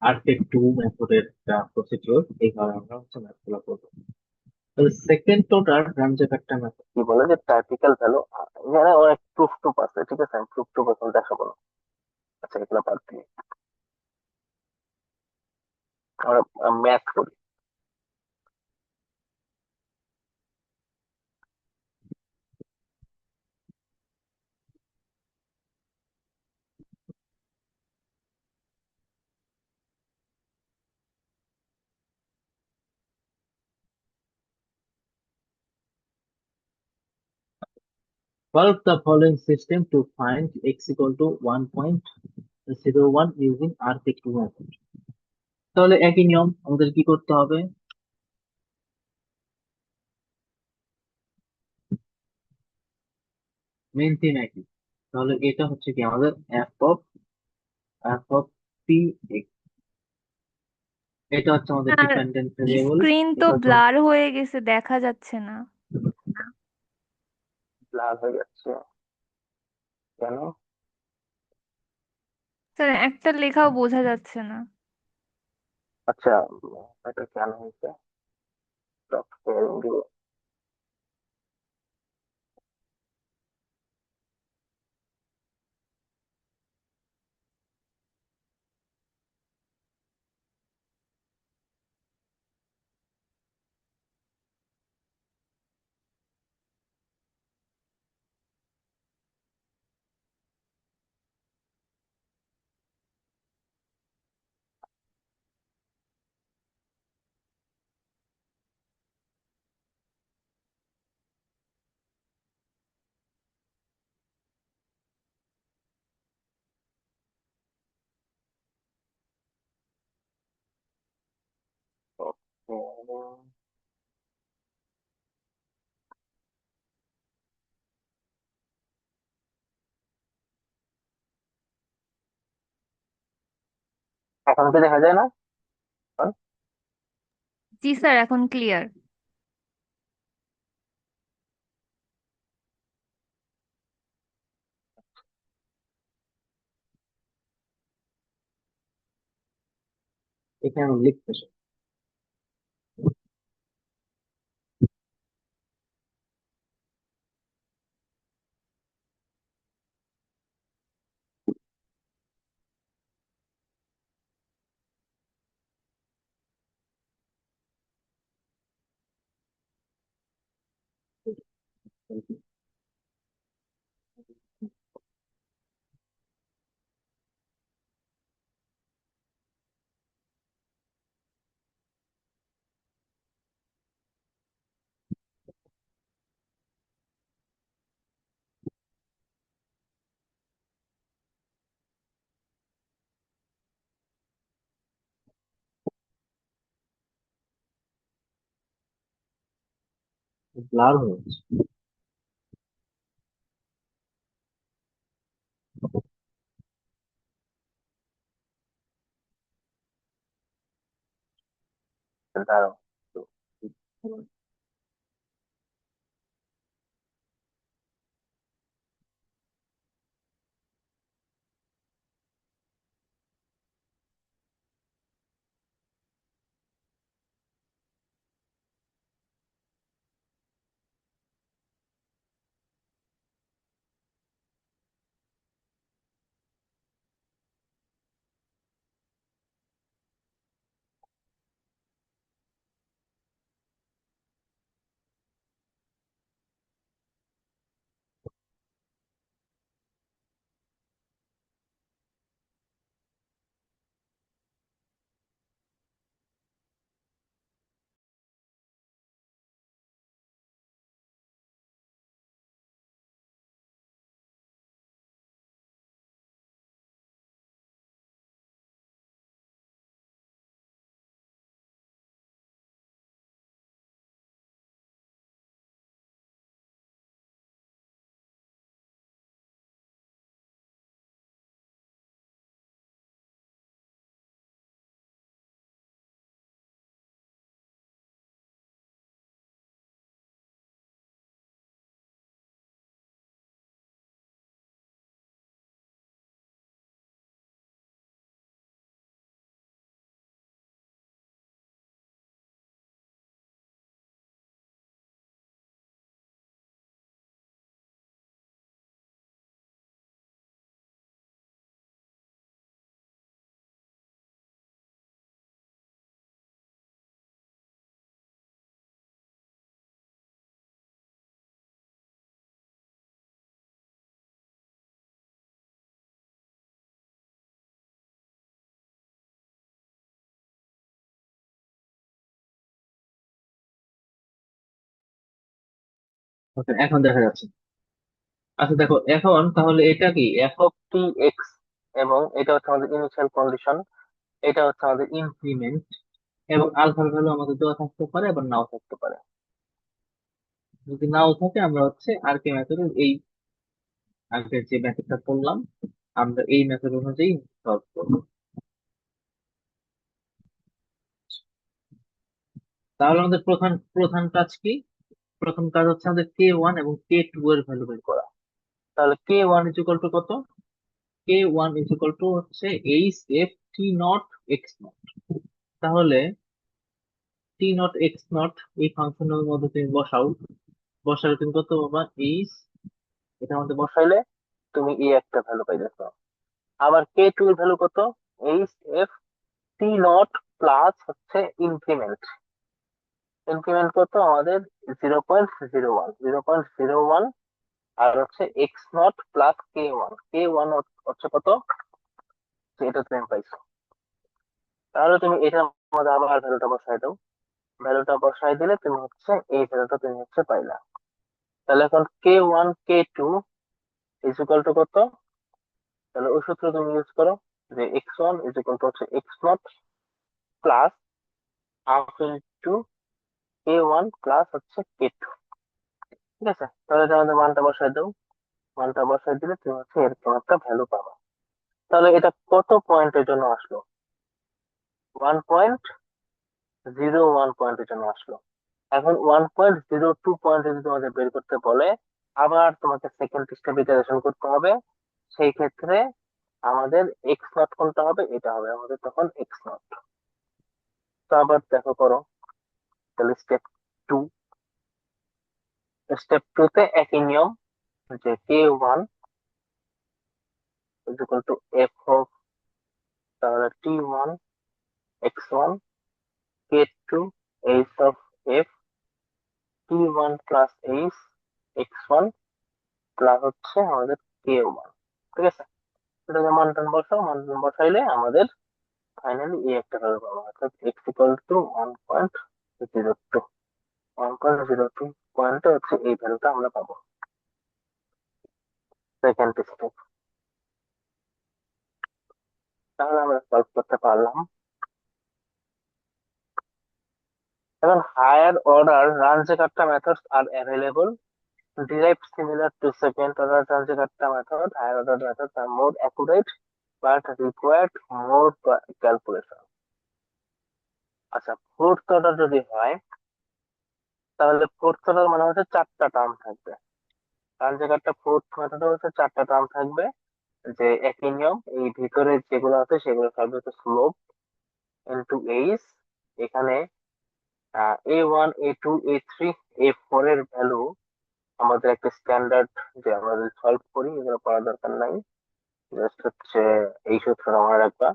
আরকে টু মেথডের একটা প্রসিডিওর, এইভাবে আমরা হচ্ছে ম্যাথগুলো করবো। তাহলে সেকেন্ড টোটাল রানজেট একটা মেথড। কি বলে যে টাইপিক্যাল ভ্যালু, এখানে অনেক প্রুফ টুপ আছে, ঠিক আছে, আমি প্রুফ টুপ এখন দেখাবো না। আচ্ছা, এগুলো বাদ দিয়ে আমরা ম্যাথ করি। Solve the following system to find x equal to 1.01 using arctic 2 method. তাহলে একই নিয়ম আমাদের কি করতে হবে, মেন থিম একই। তাহলে এটা হচ্ছে কি আমাদের f of p x, এটা হচ্ছে আমাদের আর ডিপেন্ডেন্ট ভেরিয়েবল। স্ক্রিন তো এটা হচ্ছে ব্লার হয়ে গেছে, দেখা যাচ্ছে না। লাল হয়ে যাচ্ছে কেন? স্যার, একটা লেখাও বোঝা যাচ্ছে না। আচ্ছা, এটা কেন হয়েছে? স্টপ শেয়ারিং দিব। Stop sharing। এখন কি দেখা যায় না? হ্যাঁ? জি স্যার, এখন ক্লিয়ার। এখানে আমি লিখতে চাই। ব্লার হয়ে যাচ্ছে। দাঁড়াও। ওকে, এখন দেখা যাচ্ছে। আচ্ছা দেখো, এখন তাহলে এটা কি এফ অফ টি এক্স, এবং এটা হচ্ছে আমাদের ইনিশিয়াল কন্ডিশন, এটা হচ্ছে আমাদের ইনক্রিমেন্ট, এবং আলফার ভ্যালু আমাদের দেওয়া থাকতে পারে আবার নাও থাকতে পারে। যদি নাও থাকে আমরা হচ্ছে আর কে মেথডের এই আগের যে মেথডটা করলাম আমরা এই মেথড অনুযায়ী সলভ করবো। তাহলে আমাদের প্রধান প্রধান কাজ কি? প্রথম কাজ হচ্ছে আমাদের K1 এবং K2 এর ভ্যালু বের করা। তাহলে K1 ইজ ইকুয়াল টু কত? K1 ইজ ইকুয়াল টু হচ্ছে H F T not x not. তাহলে টি নট এক্স নট এই ফাংশনের মধ্যে তুমি বসাও, বসালে তুমি কত পাবা? এইচ, এটা আমাদের বসাইলে তুমি এই একটা ভ্যালু পাইতেছো। আবার K2 এর ভ্যালু কত? H F T not plus হচ্ছে ইনক্রিমেন্ট। ইনক্রিমেন্ট কত আমাদের? 0.01, 0.01, আর হচ্ছে x not plus K1। K1 হচ্ছে কত? এটা তুমি পাইছো। তাহলে তুমি এটার মধ্যে আবার ভ্যালুটা বসাই দাও। ভ্যালুটা বসাই দিলে তুমি হচ্ছে এই ভ্যালুটা তুমি হচ্ছে পাইলা। তাহলে এখন K1 K2 is equal to কত? তাহলে ওই সূত্র তুমি ইউজ করো, যে x1 ইজ ইকুয়াল টু হচ্ছে x not plus half into K1 plus হচ্ছে K2। ঠিক আছে, তাহলে তুমি আমাদের মানটা বসাই দাও। মানটা বসাই দিলে তুমি হচ্ছে এরকম একটা ভ্যালু পাবা। তাহলে এটা কত পয়েন্টের জন্য আসলো? 1.01 পয়েন্টের জন্য আসলো। এখন 1.02 পয়েন্ট যদি তোমাদের বের করতে বলে, আবার তোমাকে সেকেন্ড স্টেপ ইটারেশন করতে হবে। সেই ক্ষেত্রে আমাদের এক্স নট কোনটা হবে? এটা হবে আমাদের তখন এক্স নট। তো আবার দেখো করো, তাহলে টু স্টেপ টু তে একই নিয়ম, যে K1 is equal two F of, তাহলে T1 x1, K2 H of F T1 plus H x1 plus হচ্ছে আমাদের K1। ঠিক আছে, এটাকে মান টান বসাও, মান টান বসাইলে আমাদের ফাইনালি এই একটা ভ্যালু পাবো, অর্থাৎ এক্স ইকুয়াল টু 1.02। 1.02 পয়েন্টে হচ্ছে এই ভ্যালুটা আমরা পাবো। সেকেন্ড স্টেপ, তাহলে আমরা সলভ করতে পারলাম। এখন higher order Range-Karta methods are available, derived similar to second order Range-Karta method. Higher order methods are more accurate but required more calculation. আচ্ছা, ফোর্থ অর্ডার যদি হয়, তাহলে ফোর্থ অর্ডার মানে হচ্ছে চারটা টার্ম থাকবে। Range-Karta ফোর্থ মেথডে হচ্ছে চারটা টার্ম থাকবে, যে একই নিয়ম, এই ভিতরে যেগুলো আছে সেগুলো থাকবে হচ্ছে স্লোপ ইনটু এইচ। এখানে A1 A2 A3 A4 এর ভ্যালু আমাদের একটা স্ট্যান্ডার্ড, যে আমরা যদি সলভ করি এগুলো পড়ার দরকার নাই, জাস্ট হচ্ছে এই সূত্র মনে রাখবা।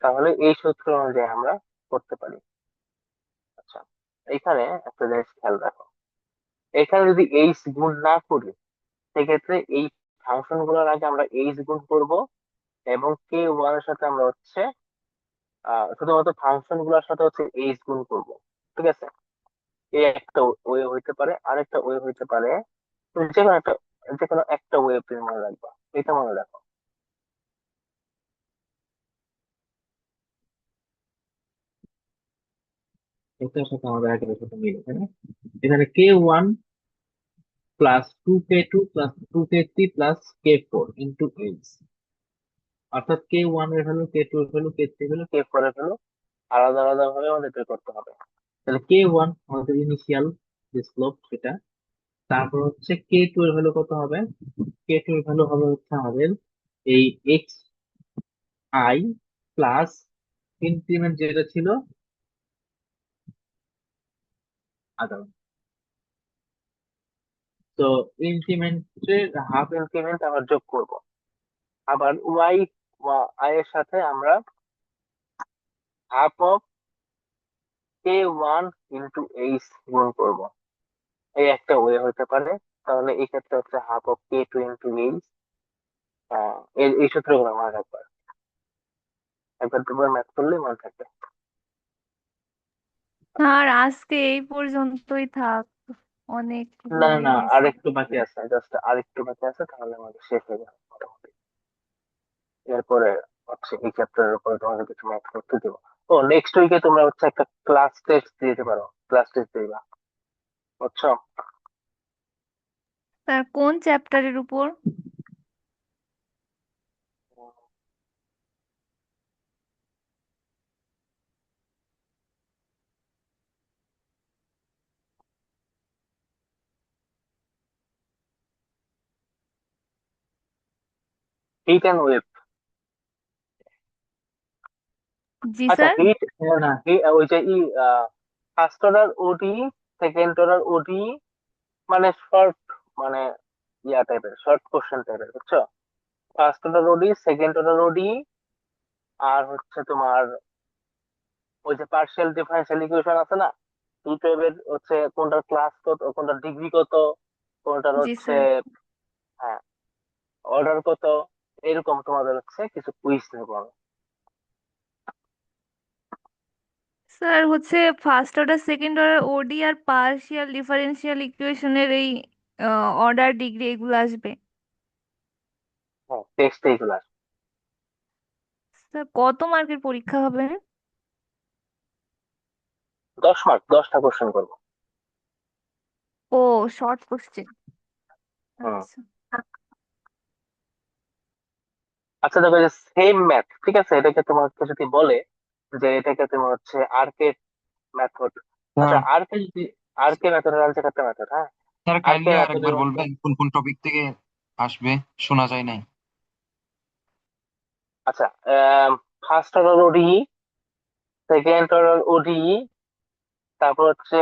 তাহলে এই সূত্র অনুযায়ী আমরা করতে পারি। আচ্ছা, এখানে একটা জিনিস খেয়াল রাখো, এখানে যদি এইচ গুণ না করি, সেক্ষেত্রে এই ফাংশন গুলোর আগে আমরা এইচ গুণ করব, এবং K1 এর সাথে আমরা হচ্ছে শুধুমাত্র ফাংশন গুলোর সাথে হচ্ছে এইচ গুণ করব। ঠিক আছে, এই একটা ওয়ে হইতে পারে, আরেকটা ওয়ে হইতে পারে, তুমি যে কোনো একটা ওয়ে তুমি মনে রাখবা, এটা মনে রাখো। এটার সাথে আমাদের আগের সাথে মিল, তাই না? এখানে K1 plus 2K2 plus 2K3 plus K4 into H, অর্থাৎ K1 এর ভ্যালু, K2 এর ভ্যালু, K3 এর ভ্যালু, K4 এর ভ্যালু আলাদা আলাদা ভাবে আমাদের বের করতে হবে। তাহলে K1 আমাদের ইনিশিয়াল যে স্লোপ সেটা, তারপর হচ্ছে K2 এর ভ্যালু কত হবে? K2 এর ভ্যালু হবে হচ্ছে আমাদের এই এক্স আই প্লাস ইনক্রিমেন্ট যেটা ছিল আদার। তো ইনক্রিমেন্টের হাফ, ইনক্রিমেন্ট আবার যোগ করব, আবার ওয়াই আই এর সাথে আমরা half of K1 into H গুণ করব, এই একটা ওয়ে হতে পারে। তাহলে এই ক্ষেত্রে হচ্ছে half of K2 into H. এই সূত্রগুলো মনে রাখবা, একবার দুবার ম্যাথ করলেই মনে থাকবে। আর আজকে এই পর্যন্তই থাক। অনেকগুলো না না হয়ে না, আর গেছে। একটু বাকি আছে, জাস্ট আর একটু বাকি আছে, তাহলে আমাদের শেষ হয়ে যাবে মোটামুটি। এরপরে হচ্ছে এই চ্যাপ্টারের উপরে তোমাদের কিছু ম্যাথ করতে দিব। ও, নেক্সট উইকে তোমরা হচ্ছে একটা ক্লাস টেস্ট দিতে পারো, ক্লাস টেস্ট দিবা, বুঝছো? স্যার কোন চ্যাপ্টারের উপর? Hit and wave. জি আচ্ছা, স্যার। হিট না, ওই যে ফার্স্ট অর্ডার ওডি, সেকেন্ড অর্ডার ওডি, মানে শর্ট, মানে ইয়া টাইপের, শর্ট কোশ্চেন টাইপের, বুঝছো? ফার্স্ট অর্ডার ওডি, সেকেন্ড অর্ডার ওডি, আর হচ্ছে তোমার ওই যে পার্শিয়াল ডিফারেন্সিয়াল ইকুয়েশন আছে না, এই টাইপের হচ্ছে কোনটার ক্লাস কত, কোনটার ডিগ্রি কত, কোনটার জি হচ্ছে, স্যার। হ্যাঁ, অর্ডার কত, এরকম তোমাদের হচ্ছে কিছু কুইজ নেবো আমি। স্যার হচ্ছে ফার্স্ট অর্ডার সেকেন্ড অর্ডার ওডি আর পার্শিয়াল ডিফারেন্সিয়াল ইকুয়েশনের এই অর্ডার ডিগ্রি এগুলো আসবে। হ্যাঁ, টেস্ট এইগুলা। স্যার কত মার্কের পরীক্ষা হবে? 10 মার্ক, 10টা কোশ্চেন করবো। ও, শর্ট কোশ্চেন। হুম। আচ্ছা। আচ্ছা দেখো, যে সেম ম্যাথ, ঠিক আছে, এটাকে তোমাকে যদি বলে যে এটাকে তুমি হচ্ছে আরকে মেথড, আচ্ছা স্যার আরকে যদি, আরকে মেথডের আনসার একটা মেথড, হ্যাঁ, স্যার আরকে কাইন্ডলি মেথডের আরেকবার মধ্যে, বলবেন কোন কোন টপিক থেকে আসবে, শোনা যায় নাই। আচ্ছা, ফার্স্ট অর্ডার ওডি, সেকেন্ড অর্ডার ওডি, তারপর হচ্ছে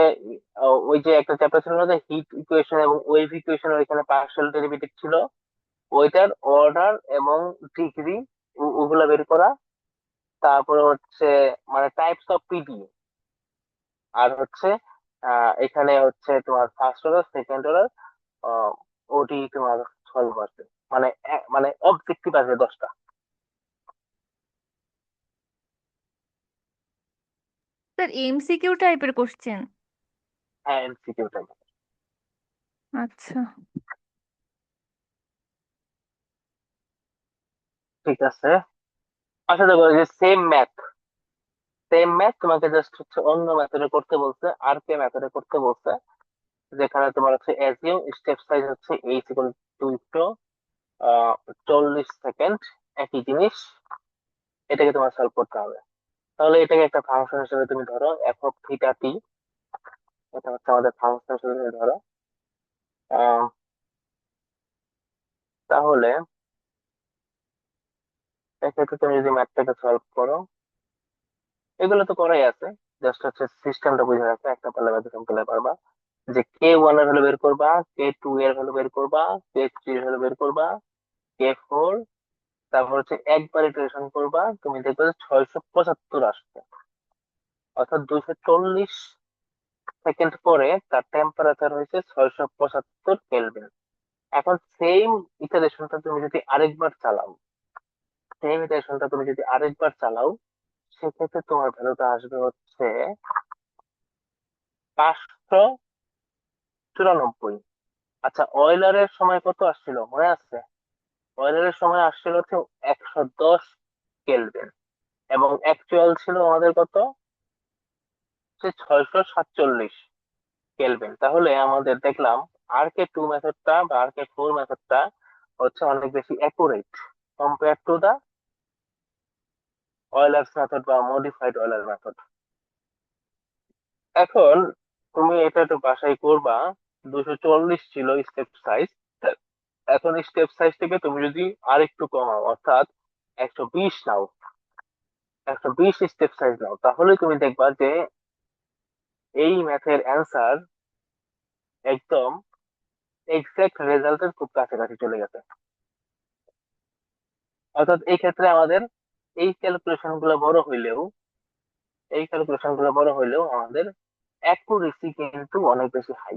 ওই যে একটা চ্যাপ্টার ছিল না, যে হিট ইকুয়েশন এবং ওয়েভ ইকুয়েশন, ওইখানে পার্শিয়াল ডেরিভেটিভ ছিল, ওইটার অর্ডার এবং ডিগ্রি, ওগুলা বের করা। তারপরে হচ্ছে মানে টাইপস অফ পিডি, আর হচ্ছে এখানে হচ্ছে তোমার ফার্স্ট অর্ডার, সেকেন্ড অর্ডার, ওটি তোমার সলভ আসবে, মানে মানে অবজেক্টিভ আসবে 10টা। স্যার এমসিকিউ টাইপের কোশ্চেন? হ্যাঁ, এমসিকিউ টাইপ। আচ্ছা। ঠিক আছে। আচ্ছা দেখো, এই যে সেম ম্যাথ, সেম ম্যাথ তোমাকে জাস্ট হচ্ছে অন্য মেথডে করতে বলছে, আর কে মেথডে করতে বলছে, যেখানে তোমার হচ্ছে অ্যাজিউম স্টেপ সাইজ হচ্ছে এইচ ইকুয়াল টু 40 সেকেন্ড, একই জিনিস, এটাকে তোমার সলভ করতে হবে। তাহলে এটাকে একটা ফাংশন হিসেবে তুমি ধরো, এফ অফ থিটা টি, এটা হচ্ছে আমাদের ফাংশন হিসেবে তুমি ধরো। আহ, তাহলে এক্ষেত্রে তুমি যদি ম্যাথটাকে সলভ করো, এগুলো তো করাই আছে, জাস্ট হচ্ছে সিস্টেমটা বুঝে রাখো, একটা পারলে বা দুটো পারলে পারবা। যে কে ওয়ান এর ভ্যালু বের করবা, কে টু এর ভ্যালু বের করবা, কে থ্রি এর ভ্যালু বের করবা, কে ফোর, তারপর হচ্ছে একবার ইটারেশন করবা, তুমি দেখবে যে 675 আসছে, অর্থাৎ 240 সেকেন্ড পরে তার টেম্পারেচার হয়েছে 675 কেলভিন। এখন সেম ইটারেশনটা তুমি যদি আরেকবার চালাও, সেম ইটারেশনটা তুমি যদি আরেকবার চালাও, সেক্ষেত্রে তোমার ভ্যালুটা আসবে হচ্ছে 594। আচ্ছা, অয়লারের সময় কত আসছিল মনে আছে? অয়লারের সময় আসছিল হচ্ছে 110 কেলভিন, এবং অ্যাকচুয়াল ছিল আমাদের কত, হচ্ছে 647 কেলভিন। তাহলে আমাদের দেখলাম আর কে টু মেথডটা বা আর কে ফোর মেথডটা হচ্ছে অনেক বেশি accurate compare to the Euler's method বা মডিফাইড অয়লার মেথড। এখন তুমি এটা একটু বাসায় করবা। 240 ছিল স্টেপ সাইজ, এখন স্টেপ সাইজ থেকে তুমি যদি আরেকটু কমাও, অর্থাৎ 120 নাও, 120 স্টেপ সাইজ নাও, তাহলে তুমি দেখবা যে এই ম্যাথের অ্যান্সার একদম এক্সাক্ট রেজাল্টের খুব কাছাকাছি চলে গেছে। অর্থাৎ এই ক্ষেত্রে আমাদের এই ক্যালকুলেশন গুলো বড় হইলেও, এই ক্যালকুলেশন গুলো বড় হইলেও আমাদের অ্যাকুরেসি কিন্তু অনেক বেশি হাই।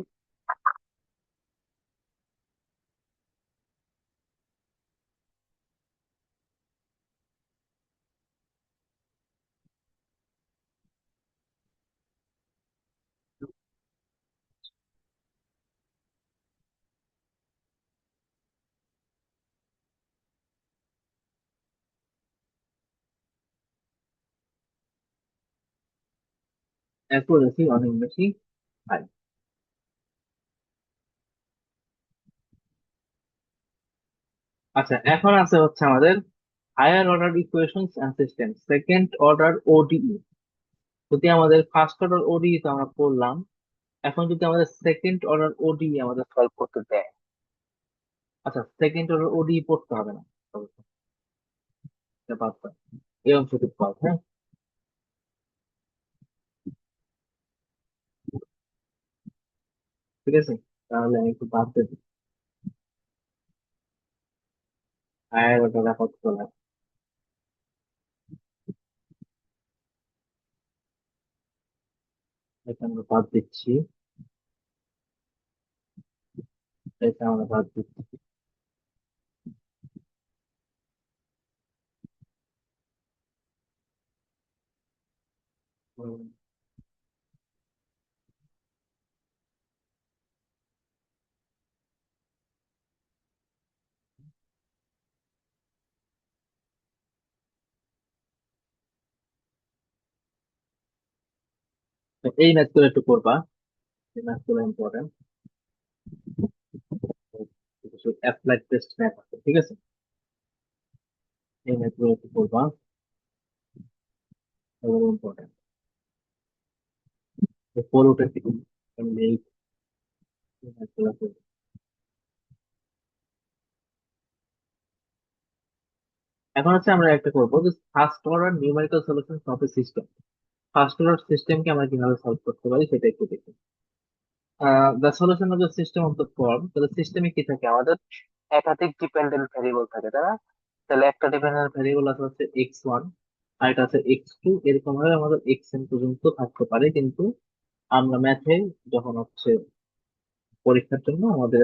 অ্যাকুরেসি অনেক বেশি হাই। আচ্ছা, এখন আছে হচ্ছে আমাদের higher order equations and system, second order ODE. যদি আমাদের ফার্স্ট অর্ডার ওডিই তো আমরা করলাম, এখন যদি আমাদের সেকেন্ড অর্ডার ওডিই আমাদের সলভ করতে দেয়। আচ্ছা, সেকেন্ড অর্ডার ওডিই পড়তে হবে না, এটা বাদ দাও। এই অংশটুকু বাদ, হ্যাঁ। ঠিক আছে, তাহলে আমি একটু বাদ দেবো। হায়ার অর্ডার কত তোলা, এটা আমরা বাদ দিচ্ছি, এটা আমরা বাদ দিচ্ছি। হুম, তো এই ম্যাথগুলো একটু করবা, এই ম্যাথগুলো ইম্পর্টেন্ট। অ্যাপ্লাইড টেস্ট ম্যাথ আছে, ঠিক আছে, এই ম্যাথগুলো একটু করবা, এগুলো ইম্পর্টেন্ট। ফোর উঠে এই ম্যাথগুলো করবা। এখন হচ্ছে আমরা একটা করবো যে first order numerical solution of a system. First order সিস্টেমকে আমরা কিভাবে সলভ করতে পারি সেটা একটু দেখি। The solution of the system of the form, তাহলে সিস্টেমে কি থাকে আমাদের? একাধিক ডিপেন্ডেন্ট ভেরিয়েবল থাকে, তাই না? তাহলে একটা ডিপেন্ডেন্ট ভেরিয়েবল আছে হচ্ছে x1, আর এটা আছে x2, এরকম ভাবে আমাদের xn পর্যন্ত থাকতে পারে, কিন্তু আমরা ম্যাথে যখন হচ্ছে পরীক্ষার জন্য আমাদের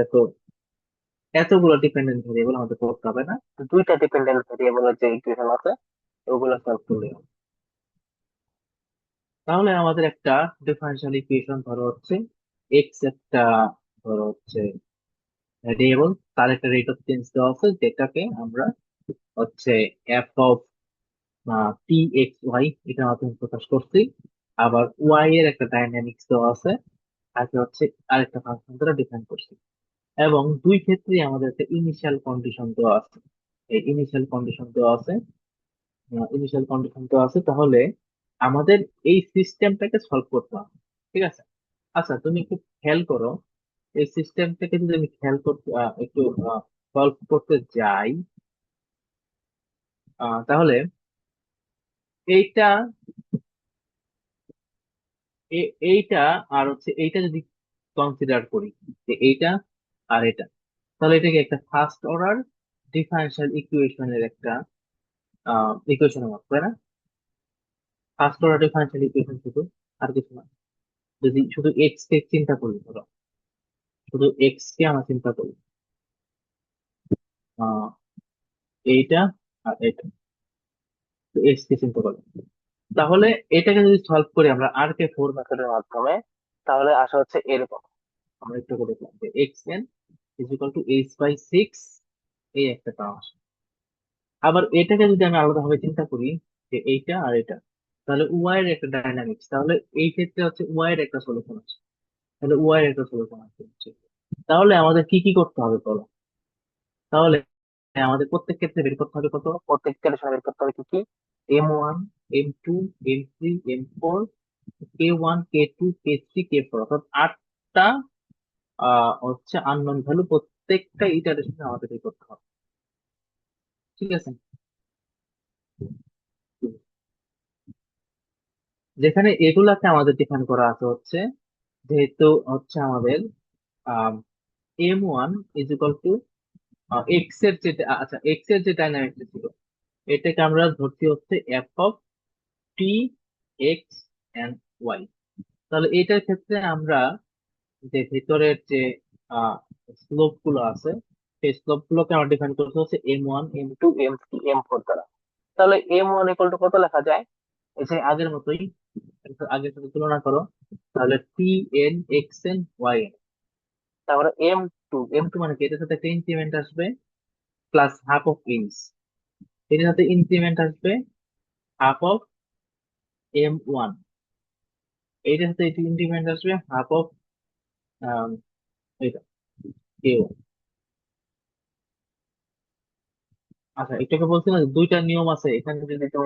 এতগুলো ডিপেন্ডেন্ট ভেরিয়েবল আমাদের করতে হবে না, দুইটা ডিপেন্ডেন্ট ভেরিয়েবলের যে ইকুয়েশন আছে ওগুলো সলভ করলে হবে। তাহলে আমাদের একটা ডিফারেনশিয়াল ইকুয়েশন ধরো হচ্ছে x একটা, ধরো হচ্ছে ভেরিয়েবল, তার একটা রেট অফ চেঞ্জ দেওয়া আছে, যেটাকে আমরা হচ্ছে f of t x y এটার মাধ্যমে প্রকাশ করছি। আবার ওয়াই এর একটা ডাইনামিক্স দেওয়া আছে, তাকে হচ্ছে আরেকটা ফাংশন দ্বারা ডিফাইন করছি। এবং দুই ক্ষেত্রেই আমাদের একটা ইনিশিয়াল কন্ডিশন দেওয়া আছে, এই ইনিশিয়াল কন্ডিশন দেওয়া আছে, ইনিশিয়াল কন্ডিশন দেওয়া আছে। তাহলে আমাদের এই সিস্টেমটাকে সলভ করতে হবে, ঠিক আছে। আচ্ছা, তুমি একটু খেয়াল করো, এই সিস্টেমটাকে যদি আমি খেয়াল করতে একটু সলভ করতে যাই, তাহলে এইটা এইটা আর হচ্ছে এইটা যদি কনসিডার করি, যে এইটা আর এটা, তাহলে এটাকে একটা ফার্স্ট অর্ডার ডিফারেনশিয়াল ইকুয়েশনের একটা ইকুয়েশনের মতো, তাই না? ফার্স্ট অর্ডার ডিফারেনশিয়াল ইকুয়েশন শুধু, আর কিছু না। যদি শুধু এক্স কে চিন্তা করি, ধরো শুধু এক্স কে আমরা চিন্তা করি, আহ, এইটা আর এটা, এক্স কে চিন্তা করি, তাহলে এটাকে যদি সলভ করি আমরা আর কে ফোর মেথডের মাধ্যমে, তাহলে আসা হচ্ছে এরকম। আমরা একটু করে দেখলাম যে x n is equal to h by six, এই একটা টার্ম আসে। আবার এটাকে যদি আমি আলাদাভাবে চিন্তা করি, যে এইটা আর এটা, তাহলে ওয়াই এর একটা ডাইনামিক্স, তাহলে এই ক্ষেত্রে হচ্ছে ওয়াই এর একটা সলিউশন আছে, তাহলে ওয়াই এর একটা সলিউশন আছে হচ্ছে। তাহলে আমাদের কি কি করতে হবে বলো? তাহলে আমাদের প্রত্যেক ক্ষেত্রে বের করতে হবে কত? প্রত্যেকটা রেশন বের করতে হবে কি কি? M1, M2, M3, M4, K1, K2, K3, K4, অর্থাৎ আটটা হচ্ছে আননোন ভ্যালু, প্রত্যেকটা ইটারেশনে আমাদের বের করতে হবে, ঠিক আছে। যেখানে এগুলাকে আমাদের ডিফাইন করা আছে হচ্ছে, যেহেতু হচ্ছে আমাদের M1 is equal two x এর যে আচ্ছা এক্স এর যে ডাইনামিক্স ছিল, এটাকে আমরা ধরছি হচ্ছে f of t x and y. তাহলে এটার ক্ষেত্রে আমরা যে ভিতরের যে স্লোপ গুলো আছে, সেই স্লোপ গুলোকে আমরা ডিফাইন করতে হচ্ছে M1, two M2, M3 M4 দ্বারা। তাহলে M1 ইকুয়াল টু কত লেখা যায়? এই যে আগের মতোই, আগের সাথে তুলনা করো, তাহলে t n x N Y n. তারপরে M2 M2 মানে কি? এটার সাথে একটা ইনক্রিমেন্ট আসবে প্লাস হাফ অফ ইঞ্চ, এটার সাথে ইনক্রিমেন্ট আসবে হাফ অফ M1, এইটার সাথে এটি ইন্ডিপেন্ডেন্ট আসবে হাফ অফ এটা কেউ। আচ্ছা এটাকে বলছি না যে দুইটা নিয়ম আছে এখানে, যদি তো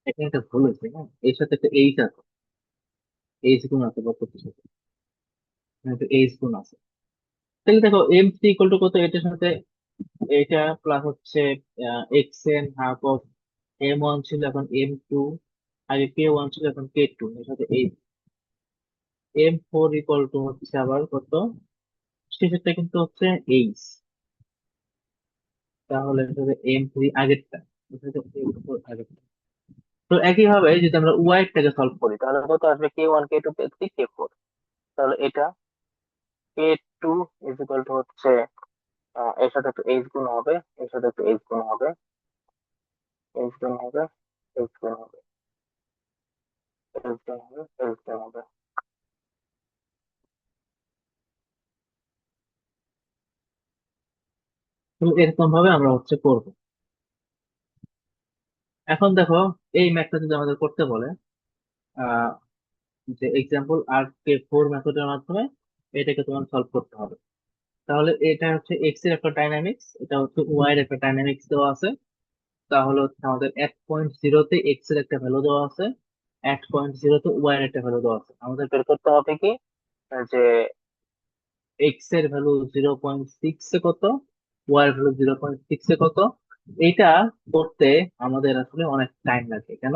এখানে একটা ভুল হয়েছে, হ্যাঁ এর সাথে একটা এইচ আছে, এইচ গুণ আছে বক্রটির সাথে, এখানে একটা এইচ গুণ আছে। তাহলে দেখো এম থ্রি ইকুয়াল টু কত, এটার সাথে এটা প্লাস হচ্ছে x n half of m one ছিল এখন এম টু, আগে কে ওয়ান ছিল এখন কে টু, এর সাথে h. M four equal to হচ্ছে আবার কত, শেষেরটা কিন্তু হচ্ছে এইচ, তাহলে এর সাথে এম থ্রি আগেরটা, এর সাথে M4 আগেরটা। তো একই ভাবে যদি আমরা ওয়াই টাকে সলভ করি তাহলে কত আসবে? K1 K2 K3 K4। তাহলে এটা K2 ইজ ইকুয়াল টু হচ্ছে এর সাথে একটু এইচ গুণ হবে, এর সাথে একটু এইচ গুণ হবে, এইচ গুণ হবে, এইচ গুণ হবে, এইচ গুণ হবে, এইচ গুণ হবে। তো এরকম ভাবে আমরা হচ্ছে করব। এখন দেখো এই ম্যাথটা যদি আমাদের করতে বলে আহ যে এক্সাম্পল আর কে ফোর মেথডের মাধ্যমে এটাকে তোমার সলভ করতে হবে, তাহলে এটা হচ্ছে এক্স এর একটা ডাইনামিক্স, এটা হচ্ছে ওয়াই এর একটা ডাইনামিক্স দেওয়া আছে। তাহলে হচ্ছে আমাদের 1.0 তে এক্স এর একটা ভ্যালু দেওয়া আছে, 1.0 তে ওয়াই এর একটা ভ্যালু দেওয়া আছে। আমাদের বের করতে হবে কি যে এক্স এর ভ্যালু 0.6 এ কত, ওয়াই এর ভ্যালু 0.6 এ কত। এটা করতে আমাদের আসলে অনেক টাইম লাগে, কেন?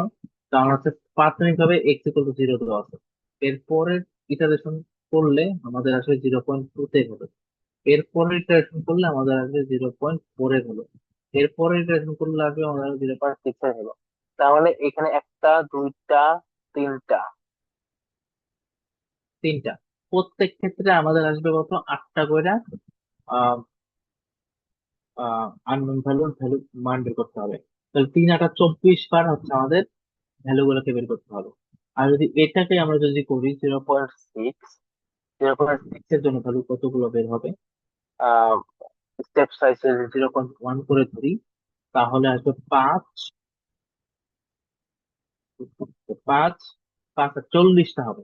কারণ হচ্ছে প্রাথমিকভাবে এক্স ইকুয়াল টু জিরো দেওয়া আছে, এরপরের ইটারেশন করলে আমাদের আসলে 0.2 তে হলো, এরপরের ইটারেশন করলে আমাদের আসবে 0.4 এ হলো, এরপরের ইটারেশন করলে আসবে আমাদের 0.6 এর হলো। তাহলে এখানে একটা, দুইটা, তিনটা, তিনটা, প্রত্যেক ক্ষেত্রে আমাদের আসবে কত, 8টা করে আননোন ভ্যালু মান বের করতে হবে। তাহলে 3 8 24 বার হচ্ছে আমাদের ভ্যালু গুলোকে বের করতে হবে। আর যদি এটাকে আমরা যদি করি 0.6, 0.6 এর জন্য ভ্যালু কতগুলো বের হবে, স্টেপ সাইজ 0.1 করে ধরি, তাহলে আসবে 5, 5, 5 আর 40টা হবে।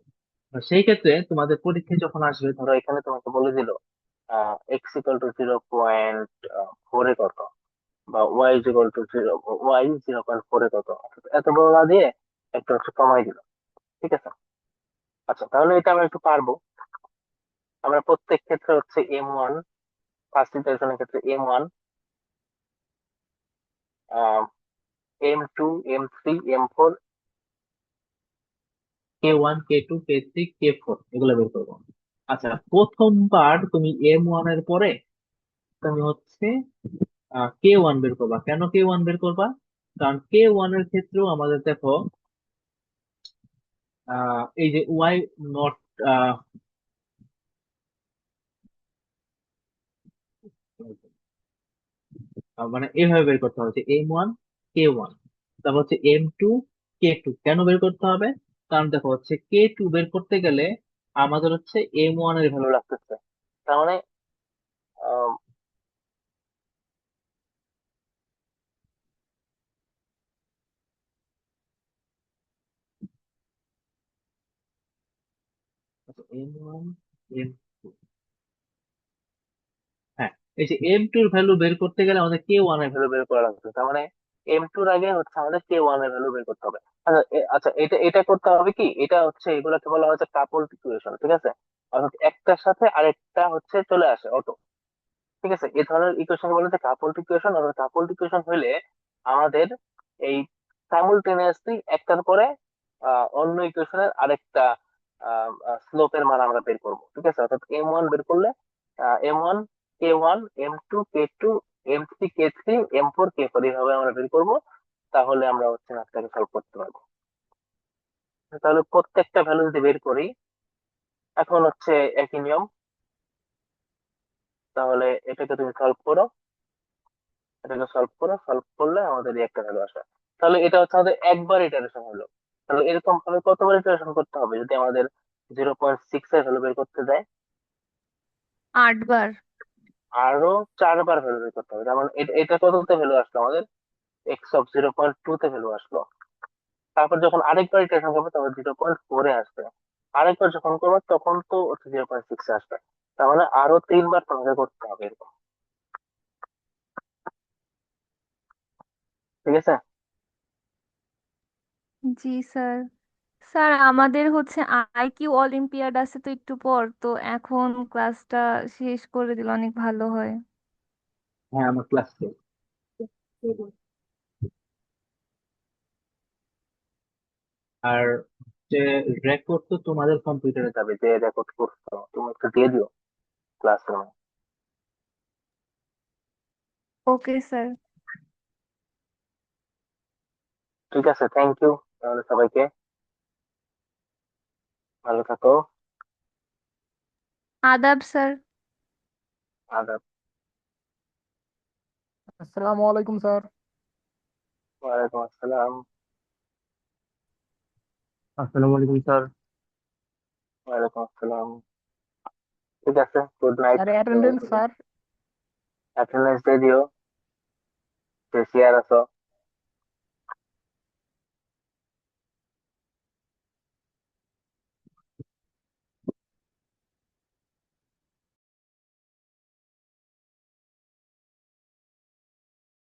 আর সেই ক্ষেত্রে তোমাদের পরীক্ষায় যখন আসবে, ধরো এখানে তোমাকে বলে দিল এক্স ইকুয়াল টু 0.4 এ কত, বা ওয়াই ইকুয়াল টু ওয়াই 0.4 এ কত, অর্থাৎ এত বড় না দিয়ে একটু একটু কমাই দিল। ঠিক আছে, আচ্ছা তাহলে এটা আমরা একটু পারবো। আমরা প্রত্যেক ক্ষেত্রে হচ্ছে M1, ফার্স্ট ইটারেশনের ক্ষেত্রে M1, M2, M3, M4, K1 K2 K3 K4 এগুলো বের করবো। আচ্ছা প্রথমবার তুমি M1 এর পরে তুমি হচ্ছে K1 বের করবা। কেন K1 বের করবা? কারণ K1 এর ক্ষেত্রেও আমাদের দেখো এই যে ওয়াই নট, মানে এইভাবে বের করতে হবে যে M1 K1, তারপর হচ্ছে M2 K2। কেন বের করতে হবে? কারণ দেখো হচ্ছে K2 বের করতে গেলে আমাদের হচ্ছে M1 এর ভালো ভ্যালু লাগতেছে। তার মানে আহ, M1 M2, হ্যাঁ এই যে M2 এর ভ্যালু বের করতে গেলে আমাদের K1 এর ভ্যালু বের করা লাগবে। তার মানে M2 এর আগে হচ্ছে আমাদের K1 এর ভ্যালু বের করতে হবে। আচ্ছা আচ্ছা, এটা এটা করতে হবে কি, এটা হচ্ছে এগুলোকে বলা হচ্ছে কাপলড ইকুয়েশন। ঠিক আছে, অর্থাৎ একটার সাথে আরেকটা হচ্ছে চলে আসে অটো। ঠিক আছে, এই ধরনের ইকুয়েশন বলে যে কাপলড ইকুয়েশন। অর্থাৎ কাপলড ইকুয়েশন হইলে আমাদের এই সাইমultaneously একটার পরে অন্য ইকুয়েশনের আরেকটা স্লোপের মান আমরা বের করব। ঠিক আছে, অর্থাৎ M1 বের করলে M1 K1, M2 K2, M3 K3, M4 K4 এইভাবে আমরা বের করব। তাহলে আমরা হচ্ছে ম্যাথটাকে সলভ করতে পারবো। তাহলে প্রত্যেকটা ভ্যালু যদি বের করি, এখন হচ্ছে একই নিয়ম। তাহলে এটাকে তুমি সলভ করো, এটাকে সলভ করলে আমাদের এই একটা ভ্যালু আসে। তাহলে এটা হচ্ছে আমাদের একবার ইটারেশন হলো। তাহলে এরকম ভাবে কতবার ইটারেশন করতে হবে যদি আমাদের 0.6 এর ভ্যালু বের করতে দেয়? 8 বার। আরো 4 বার ভ্যালু বের করতে হবে। যেমন এটা কততে ভ্যালু আসলো আমাদের? x(0.2) তে ভ্যালু আসলো। তারপর যখন আরেকবার ইটারেশন করবো তখন 0.4 এ আসবে। আরেকবার যখন করবো তখন তো 0.6 এ আসবে। তার মানে আরো 3 বার তোমাকে করতে হবে এরকম। ঠিক আছে? জি স্যার। স্যার আমাদের হচ্ছে আইকিউ অলিম্পিয়াড আছে তো একটু পর, তো এখন ক্লাসটা শেষ করে দিলে অনেক ভালো হয়। হ্যাঁ, আমার ক্লাস শেষ। আর যে রেকর্ড তো তোমাদের কম্পিউটারে যাবে যে রেকর্ড করছো তুমি একটু দিয়ে দিও ক্লাসরুমে। Okay sir. ঠিক আছে, থ্যাংক ইউ তাহলে সবাইকে। ভালো থাকো। আদাব স্যার। আদাব। আসসালামু আলাইকুম স্যার। ওয়ালাইকুম আসসালাম। আসসালামু আলাইকুম স্যার। ওয়ালাইকুম আসসালাম। ঠিক আছে, good night. Sir attendance sir. Attendance দিয়ে দিও যে সিয়ার আছো।